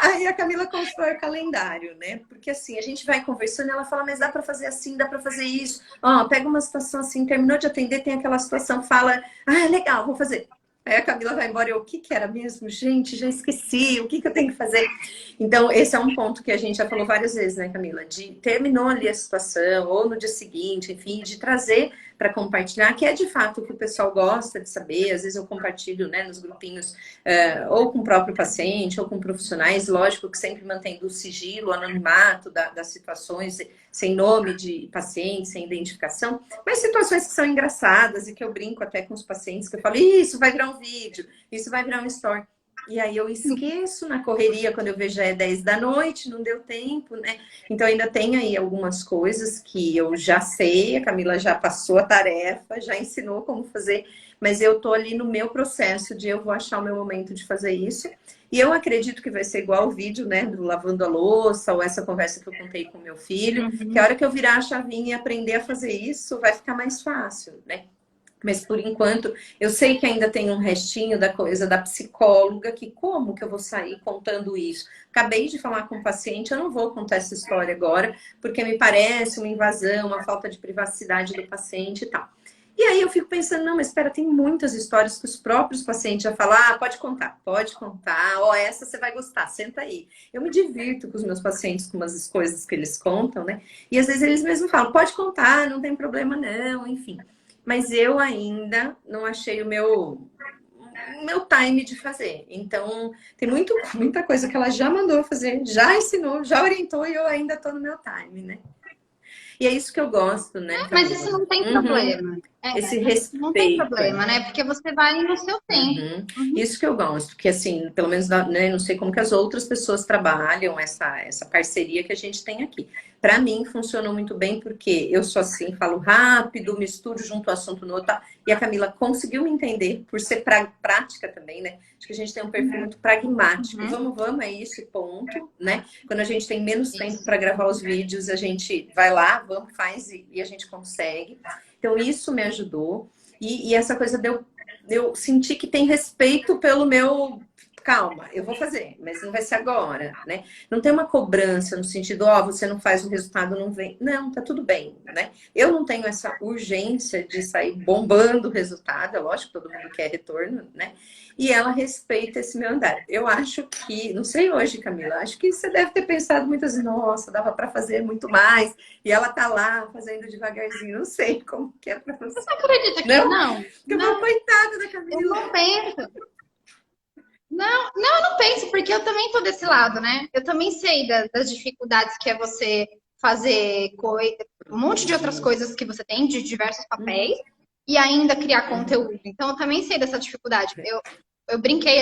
Aí a Camila constrói o calendário, né? Porque assim, a gente vai conversando e ela fala: mas dá para fazer assim, dá para fazer isso. Pega uma situação assim, terminou de atender, tem aquela situação, fala: legal, vou fazer. Aí a Camila vai embora e o que era mesmo? Gente, já esqueci, o que eu tenho que fazer? Então, esse é um ponto que a gente já falou várias vezes, né, Camila? De terminou ali a situação, ou no dia seguinte, enfim, de trazer para compartilhar, que é de fato o que o pessoal gosta de saber. Às vezes eu compartilho, né, nos grupinhos, ou com o próprio paciente, ou com profissionais, lógico que sempre mantendo o sigilo, o anonimato das situações, sem nome de paciente, sem identificação, mas situações que são engraçadas e que eu brinco até com os pacientes, que eu falo: isso vai virar um vídeo, isso vai virar um story. E aí eu esqueço na correria, quando eu vejo já é 10 da noite, não deu tempo, né? Então ainda tem aí algumas coisas que eu já sei, a Camila já passou a tarefa, já ensinou como fazer, mas eu tô ali no meu processo de eu vou achar o meu momento de fazer isso. E eu acredito que vai ser igual o vídeo, né, do lavando a louça, ou essa conversa que eu contei com meu filho, que a hora que eu virar a chavinha e aprender a fazer isso, vai ficar mais fácil, né? Mas por enquanto, eu sei que ainda tem um restinho da coisa da psicóloga, que como que eu vou sair contando isso? Acabei de falar com o paciente, eu não vou contar essa história agora, porque me parece uma invasão, uma falta de privacidade do paciente e tal. E aí eu fico pensando, não, mas espera, tem muitas histórias que os próprios pacientes já falam, ah, pode contar, ó, essa você vai gostar, senta aí. Eu me divirto com os meus pacientes com umas coisas que eles contam, né? E às vezes eles mesmos falam, pode contar, não tem problema não, enfim. Mas eu ainda não achei o meu time de fazer. Então, tem muita coisa que ela já mandou fazer, já ensinou, já orientou e eu ainda estou no meu time, né? E é isso que eu gosto, né, Mas Camila? isso não tem Uhum. problema. Esse Não tem respeito. problema, né? Porque você vai no seu tempo. Uhum. Isso que eu gosto, porque assim, pelo menos, né, não sei como que as outras pessoas trabalham essa parceria que a gente tem aqui. Para mim, funcionou muito bem, porque eu sou assim, falo rápido, misturo junto o assunto no outro, tá? E a Camila conseguiu me entender, por ser prática também, né? Acho que a gente tem um perfil muito pragmático. Uhum. Vamos, é isso, e ponto, né? Quando a gente tem menos tempo Isso. para gravar os vídeos, a gente vai lá, vamos, faz e a gente consegue. Então, isso me ajudou. E essa coisa eu senti que tem respeito pelo meu. Calma, eu vou fazer, mas não vai ser agora, né? Não tem uma cobrança no sentido, ó, você não faz o resultado, não vem. Não, tá tudo bem, né? Eu não tenho essa urgência de sair bombando o resultado, é lógico, todo mundo quer retorno, né? E ela respeita esse meu andar. Eu acho que, não sei hoje, Camila, acho que você deve ter pensado muitas vezes, nossa, dava para fazer muito mais, e ela tá lá fazendo devagarzinho, não sei como que é para você. Você acredita que Não? não? Porque eu falo, coitada da Eu Camila. não penso. Eu não penso, porque eu também tô desse lado, né? Eu também sei das dificuldades que é você fazer um monte de outras coisas que você tem, de diversos papéis, e ainda criar conteúdo. Então, eu também sei dessa dificuldade. Eu brinquei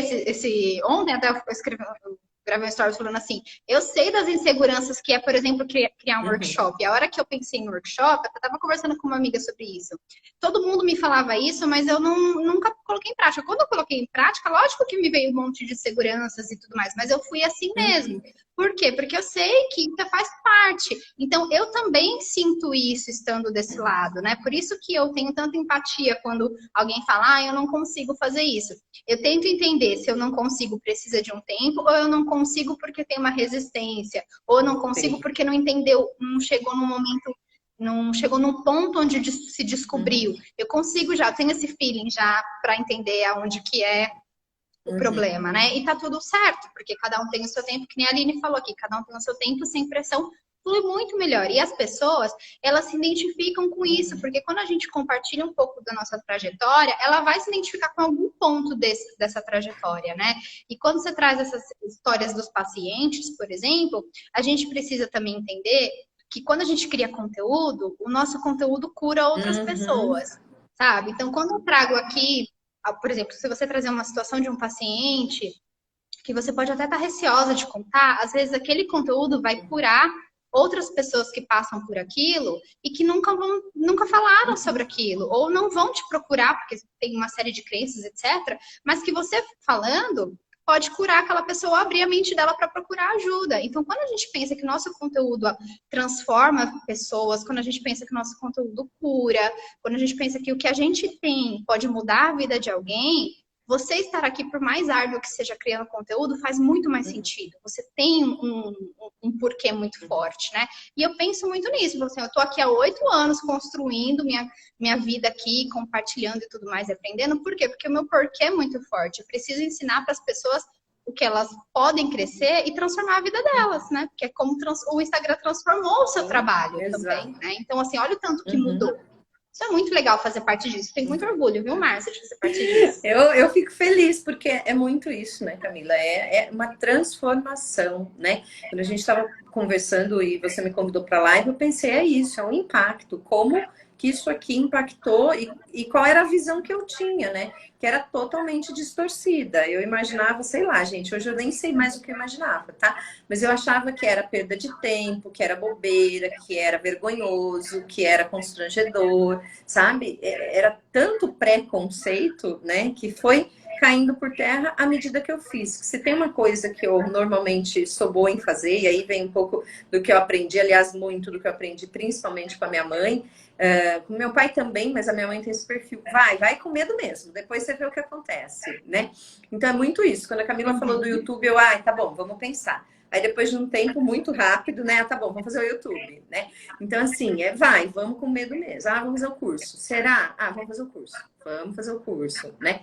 ontem até eu escrevi, eu gravei um story falando assim, eu sei das inseguranças que é, por exemplo, criar um workshop. A hora que eu pensei no workshop, eu estava conversando com uma amiga sobre isso. Todo mundo me falava isso, mas eu nunca coloquei em prática. Quando eu coloquei em prática, lógico que me veio um monte de seguranças e tudo mais, mas eu fui assim mesmo. Por quê? Porque eu sei que isso faz parte. Então, eu também sinto isso estando desse lado, né? Por isso que eu tenho tanta empatia quando alguém fala, ah, eu não consigo fazer isso. Eu tento entender se eu não consigo, precisa de um tempo, ou eu não consigo porque tem uma resistência, ou eu não consigo Sim. porque não entendeu, não chegou no momento, não chegou num ponto onde se descobriu. Eu consigo já, tenho esse feeling já para entender aonde que é o problema, né? E tá tudo certo, porque cada um tem o seu tempo, que nem a Aline falou aqui, cada um tem o seu tempo, sem pressão, flui muito melhor. E as pessoas, elas se identificam com isso, porque quando a gente compartilha um pouco da nossa trajetória, ela vai se identificar com algum ponto dessa trajetória, né? E quando você traz essas histórias dos pacientes, por exemplo, a gente precisa também entender que quando a gente cria conteúdo, o nosso conteúdo cura outras pessoas, sabe? Então, quando eu trago aqui, por exemplo, se você trazer uma situação de um paciente que você pode até estar receosa de contar, às vezes aquele conteúdo vai curar outras pessoas que passam por aquilo e que nunca falaram sobre aquilo, ou não vão te procurar, porque tem uma série de crenças, etc., mas que você falando pode curar aquela pessoa, abrir a mente dela para procurar ajuda. Então, quando a gente pensa que o nosso conteúdo transforma pessoas, quando a gente pensa que o nosso conteúdo cura, quando a gente pensa que o que a gente tem pode mudar a vida de alguém, você estar aqui, por mais árduo que seja criando conteúdo, faz muito mais sentido. Você tem um porquê muito forte, né? E eu penso muito nisso. Assim, eu tô aqui há 8 anos construindo minha vida aqui, compartilhando e tudo mais, aprendendo. Por quê? Porque o meu porquê é muito forte. Eu preciso ensinar para as pessoas o que elas podem crescer e transformar a vida delas, né? Porque é como o Instagram transformou o seu trabalho também, né? Então, assim, olha o tanto que mudou. Isso é muito legal fazer parte disso. Tenho muito orgulho, viu, Márcia, de fazer parte disso. Eu fico feliz, porque é muito isso, né, Camila? É uma transformação, né? Quando a gente estava conversando e você me convidou para a live, eu pensei, é isso, é um impacto. Como que isso aqui impactou e qual era a visão que eu tinha, né? Que era totalmente distorcida. Eu imaginava, sei lá, gente, hoje eu nem sei mais o que eu imaginava, tá? Mas eu achava que era perda de tempo, que era bobeira, que era vergonhoso, que era constrangedor, sabe? Era tanto preconceito, né, que foi caindo por terra à medida que eu fiz. Se tem uma coisa que eu normalmente sou boa em fazer, e aí vem um pouco do que eu aprendi, aliás, muito do que eu aprendi, principalmente com a minha mãe, com meu pai também, mas a minha mãe tem esse perfil. Vai com medo mesmo, depois você vê o que acontece, né? Então é muito isso. Quando a Camila falou do YouTube, eu, tá bom, vamos pensar. Aí depois de um tempo muito rápido, né? Tá bom, vamos fazer o YouTube, né? Então, assim, vamos com medo mesmo. Vamos fazer o curso. Será? Vamos fazer o curso. Vamos fazer o curso, né?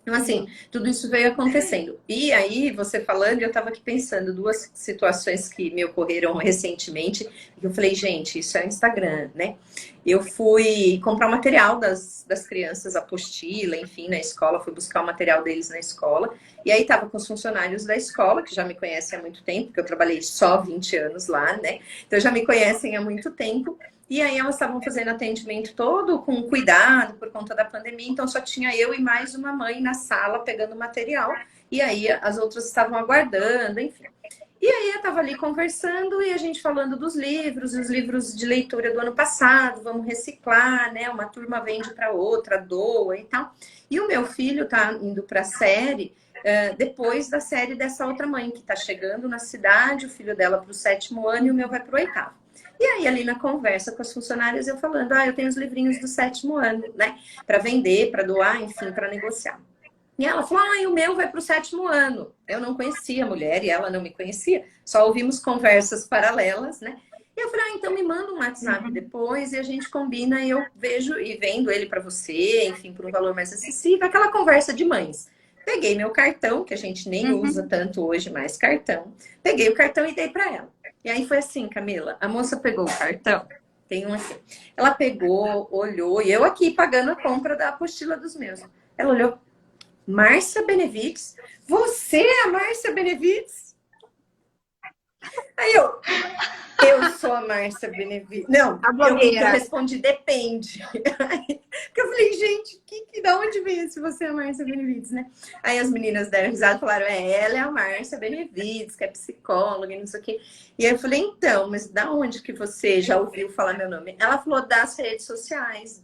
Então, assim, tudo isso veio acontecendo. E aí, você falando, eu estava aqui pensando duas situações que me ocorreram recentemente. E eu falei, gente, isso é o Instagram, né? Eu fui comprar o material das crianças, apostila, enfim, na escola. Fui buscar o material deles na escola. E aí, estava com os funcionários da escola, que já me conhecem há muito tempo, porque eu trabalhei só 20 anos lá, né? Então, já me conhecem há muito tempo. E aí elas estavam fazendo atendimento todo com cuidado por conta da pandemia, então só tinha eu e mais uma mãe na sala pegando material, e aí as outras estavam aguardando, enfim. E aí eu estava ali conversando e a gente falando dos livros, os livros de leitura do ano passado, vamos reciclar, né? Uma turma vende para outra, doa e tal. E o meu filho tá indo para a série, depois da série dessa outra mãe, que está chegando na cidade, o filho dela para o 7º ano e o meu vai para o 8º. E aí, ali na conversa com as funcionárias, eu falando, eu tenho os livrinhos do 7º ano, né? Para vender, para doar, enfim, para negociar. E ela falou, o meu vai para o 7º ano. Eu não conhecia a mulher e ela não me conhecia. Só ouvimos conversas paralelas, né? E eu falei, então me manda um WhatsApp depois e a gente combina e eu vejo e vendo ele para você, enfim, por um valor mais acessível. Aquela conversa de mães. Peguei meu cartão, que a gente nem usa tanto hoje mais cartão. Peguei o cartão e dei para ela. E aí foi assim, Camila, a moça pegou o cartão, tem um aqui. Ela pegou, olhou, e eu aqui pagando a compra da apostila dos meus. Ela olhou, Márcia Benevides? Você é a Márcia Benevides? Aí eu sou a Márcia Benevides. Não, eu respondi, depende. Porque eu falei, gente, da onde veio se você é a Márcia Benevides, né? Aí as meninas deram risada e falaram, ela é a Márcia Benevides, que é psicóloga e não sei o quê. E aí eu falei, então, mas da onde que você já ouviu falar meu nome? Ela falou das redes sociais,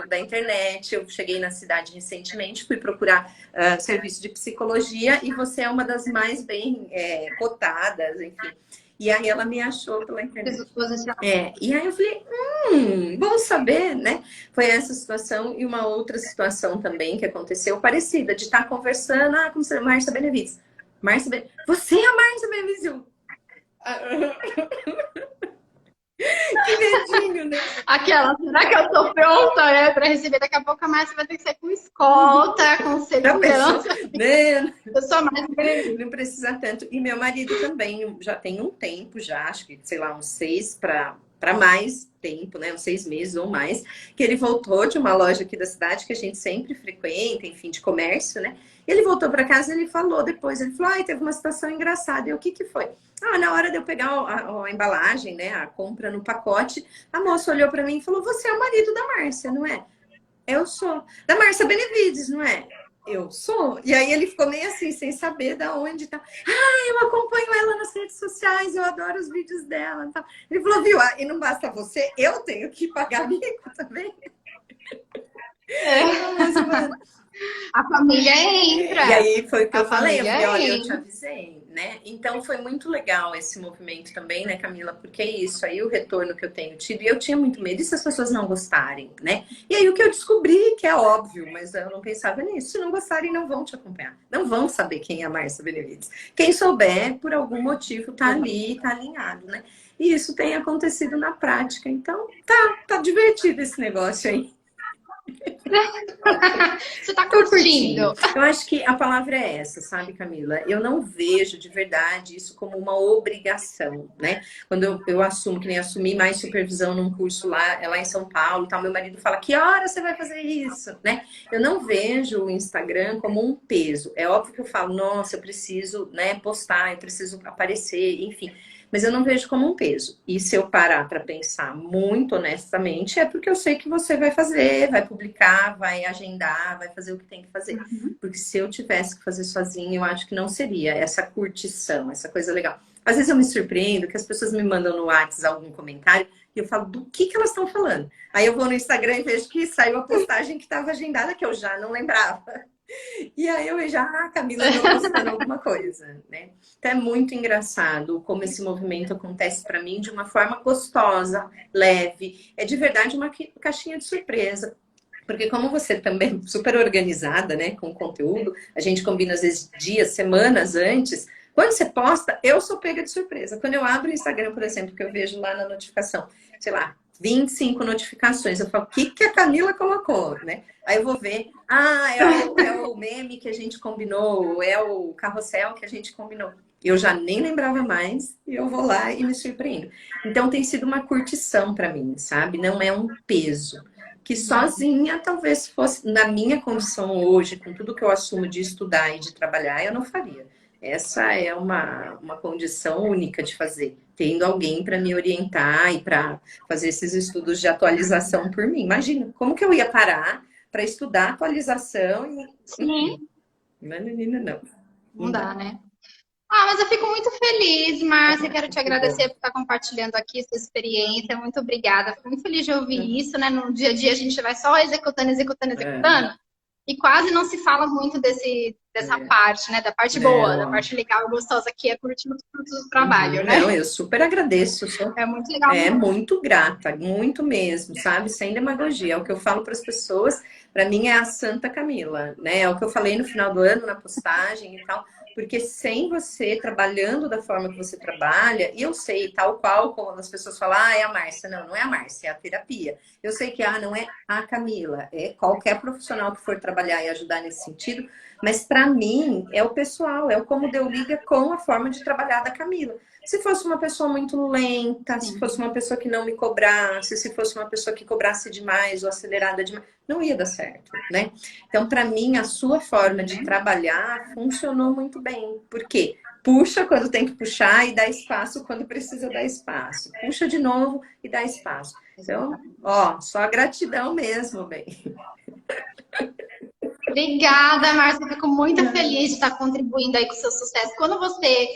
da internet. Eu cheguei na cidade recentemente, fui procurar serviço de psicologia e você é uma das mais bem cotadas, enfim. E aí ela me achou pela internet. E aí eu falei, bom saber, né? Foi essa situação e uma outra situação também que aconteceu, parecida, de estar conversando, como você é Márcia Benevides. Você é a Márcia Benevides? Que medinho, né? Aquela, será que eu tô pronta, né, para receber? Daqui a pouco a Márcia vai ter que ser com escolta, com segurança. Né? Eu sou mais não precisa tanto. E meu marido também já tem um tempo, já acho que, sei lá, uns 6 para mais tempo, né? Uns 6 meses ou mais, que ele voltou de uma loja aqui da cidade que a gente sempre frequenta, enfim, de comércio, né? Ele voltou para casa e ele falou depois, ele falou, teve uma situação engraçada. E o que foi? Na hora de eu pegar a embalagem, né, a compra no pacote, a moça olhou para mim e falou, você é o marido da Márcia, não é? Eu sou. Da Márcia Benevides, não é? Eu sou. E aí ele ficou meio assim, sem saber de onde tá. Eu acompanho ela nas redes sociais, eu adoro os vídeos dela. Tá. Ele falou, viu, e não basta você, eu tenho que pagar mico também. A família entra. E aí foi o que eu falei, olha, eu te entra. avisei, né? Então foi muito legal esse movimento também, né, Camila? Porque é isso, aí o retorno que eu tenho tido, e eu tinha muito medo, e se as pessoas não gostarem, né? E aí o que eu descobri, que é óbvio, mas eu não pensava nisso, se não gostarem, não vão te acompanhar. Não vão saber quem é a Márcia Benevides. Quem souber, por algum motivo, tá ali, tá alinhado, né? E isso tem acontecido na prática. Então, tá divertido esse negócio aí. Você tá curtindo? Eu acho que a palavra é essa, sabe, Camila? Eu não vejo de verdade isso como uma obrigação, né? Quando eu assumo, que nem assumi mais supervisão num curso lá em São Paulo, tal, meu marido fala, que hora você vai fazer isso, né? Eu não vejo o Instagram como um peso. É óbvio que eu falo, nossa, eu preciso, né, postar, eu preciso aparecer, enfim. mas eu não vejo como um peso. E se eu parar para pensar muito honestamente, é porque eu sei que você vai fazer, vai publicar, vai agendar, vai fazer o que tem que fazer. Porque se eu tivesse que fazer sozinha, eu acho que não seria essa curtição, essa coisa legal. Às vezes eu me surpreendo que as pessoas me mandam no WhatsApp algum comentário e eu falo do que elas estão falando. Aí eu vou no Instagram e vejo que saiu a postagem que estava agendada, que eu já não lembrava. E aí eu já, a Camila está postando alguma coisa, né? Então é muito engraçado como esse movimento acontece para mim de uma forma gostosa, leve. É de verdade uma caixinha de surpresa. Porque como você também é super organizada, né, com o conteúdo, a gente combina às vezes dias, semanas antes. Quando você posta, eu sou pega de surpresa. Quando eu abro o Instagram, por exemplo, que eu vejo lá na notificação, sei lá, 25 notificações, eu falo, o que que a Camila colocou, né? Aí eu vou ver, é o meme que a gente combinou, é o carrossel que a gente combinou. Eu já nem lembrava mais e eu vou lá e me surpreendo. Então tem sido uma curtição para mim, sabe? Não é um peso. Que sozinha, talvez fosse, na minha condição hoje, com tudo que eu assumo de estudar e de trabalhar, eu não faria. Essa é uma condição única de fazer, tendo alguém para me orientar e para fazer esses estudos de atualização por mim. Imagina, como que eu ia parar para estudar atualização e. Sim. Não é menina, não. Não dá, né? Ah, mas eu fico muito feliz, Márcia. Quero te agradecer por estar compartilhando aqui sua experiência. Muito obrigada. Fico muito feliz de ouvir isso, né? No dia a dia a gente vai só executando, executando, executando. E quase não se fala muito dessa parte, né? Da parte boa, da parte legal e gostosa que é curtir os frutos do trabalho, né? Não, eu super agradeço. É muito legal. É muito grata, muito mesmo, sabe? Sem demagogia. É o que eu falo para as pessoas. Para mim é a Santa Camila, né? É o que eu falei no final do ano, na postagem e tal. Porque sem você trabalhando da forma que você trabalha, e eu sei, tal qual, quando as pessoas falam, é a Márcia. Não, não é a Márcia, é a terapia. Eu sei que não é a Camila, é qualquer profissional que for trabalhar e ajudar nesse sentido, mas para mim é o pessoal, é o como deu liga com a forma de trabalhar da Camila. Se fosse uma pessoa muito lenta, se fosse uma pessoa que não me cobrasse, se fosse uma pessoa que cobrasse demais ou acelerada demais, não ia dar certo, né? Então, para mim, a sua forma de trabalhar funcionou muito bem. Por quê? Puxa quando tem que puxar e dá espaço quando precisa dar espaço. Puxa de novo e dá espaço. Então, só gratidão mesmo, bem. Obrigada, Márcia. Fico muito feliz de estar contribuindo aí com o seu sucesso. Quando você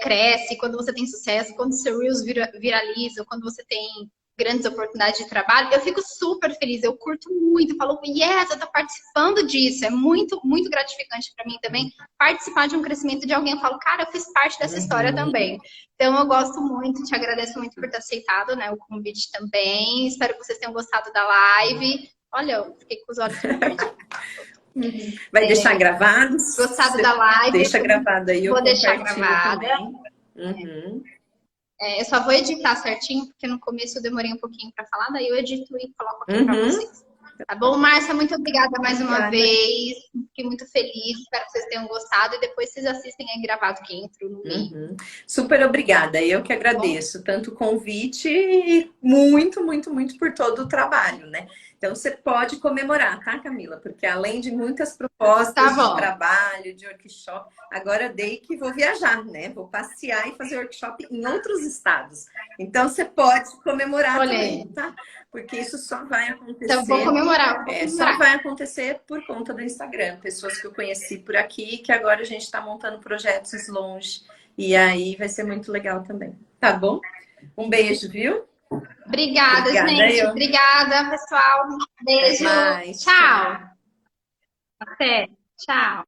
cresce, quando você tem sucesso, quando o seu Reels viraliza, quando você tem grandes oportunidades de trabalho, eu fico super feliz. Eu curto muito, falo, yes, eu tô participando disso. É muito, muito gratificante para mim também participar de um crescimento de alguém. Eu falo, cara, eu fiz parte dessa história também. Então, eu gosto muito, te agradeço muito por ter aceitado, né, o convite também. Espero que vocês tenham gostado da live. Olha, eu fiquei com os olhos super verdes. Vai deixar gravado? Gostado da live. Deixa gravado aí. Vou deixar gravada. Uhum. Eu só vou editar certinho, porque no começo eu demorei um pouquinho para falar, daí eu edito e coloco aqui para vocês. Tá bom, Márcia? Muito obrigada mais uma vez. Fiquei muito feliz. Espero que vocês tenham gostado. E depois vocês assistem aí gravado que entro no meio. Super obrigada. Eu que agradeço tanto o convite e muito, muito, muito por todo o trabalho, né? Então você pode comemorar, tá, Camila? Porque além de muitas propostas de trabalho, de workshop, agora eu dei que vou viajar, né? Vou passear e fazer workshop em outros estados. Então você pode comemorar também, tá? Porque isso só vai acontecer. Então vou comemorar. Só vai acontecer por conta do Instagram. Pessoas que eu conheci por aqui, que agora a gente está montando projetos longe. E aí vai ser muito legal também. Tá bom? Um beijo, viu? Obrigada, gente. Obrigada, pessoal. Beijo. Tchau. Até. Tchau.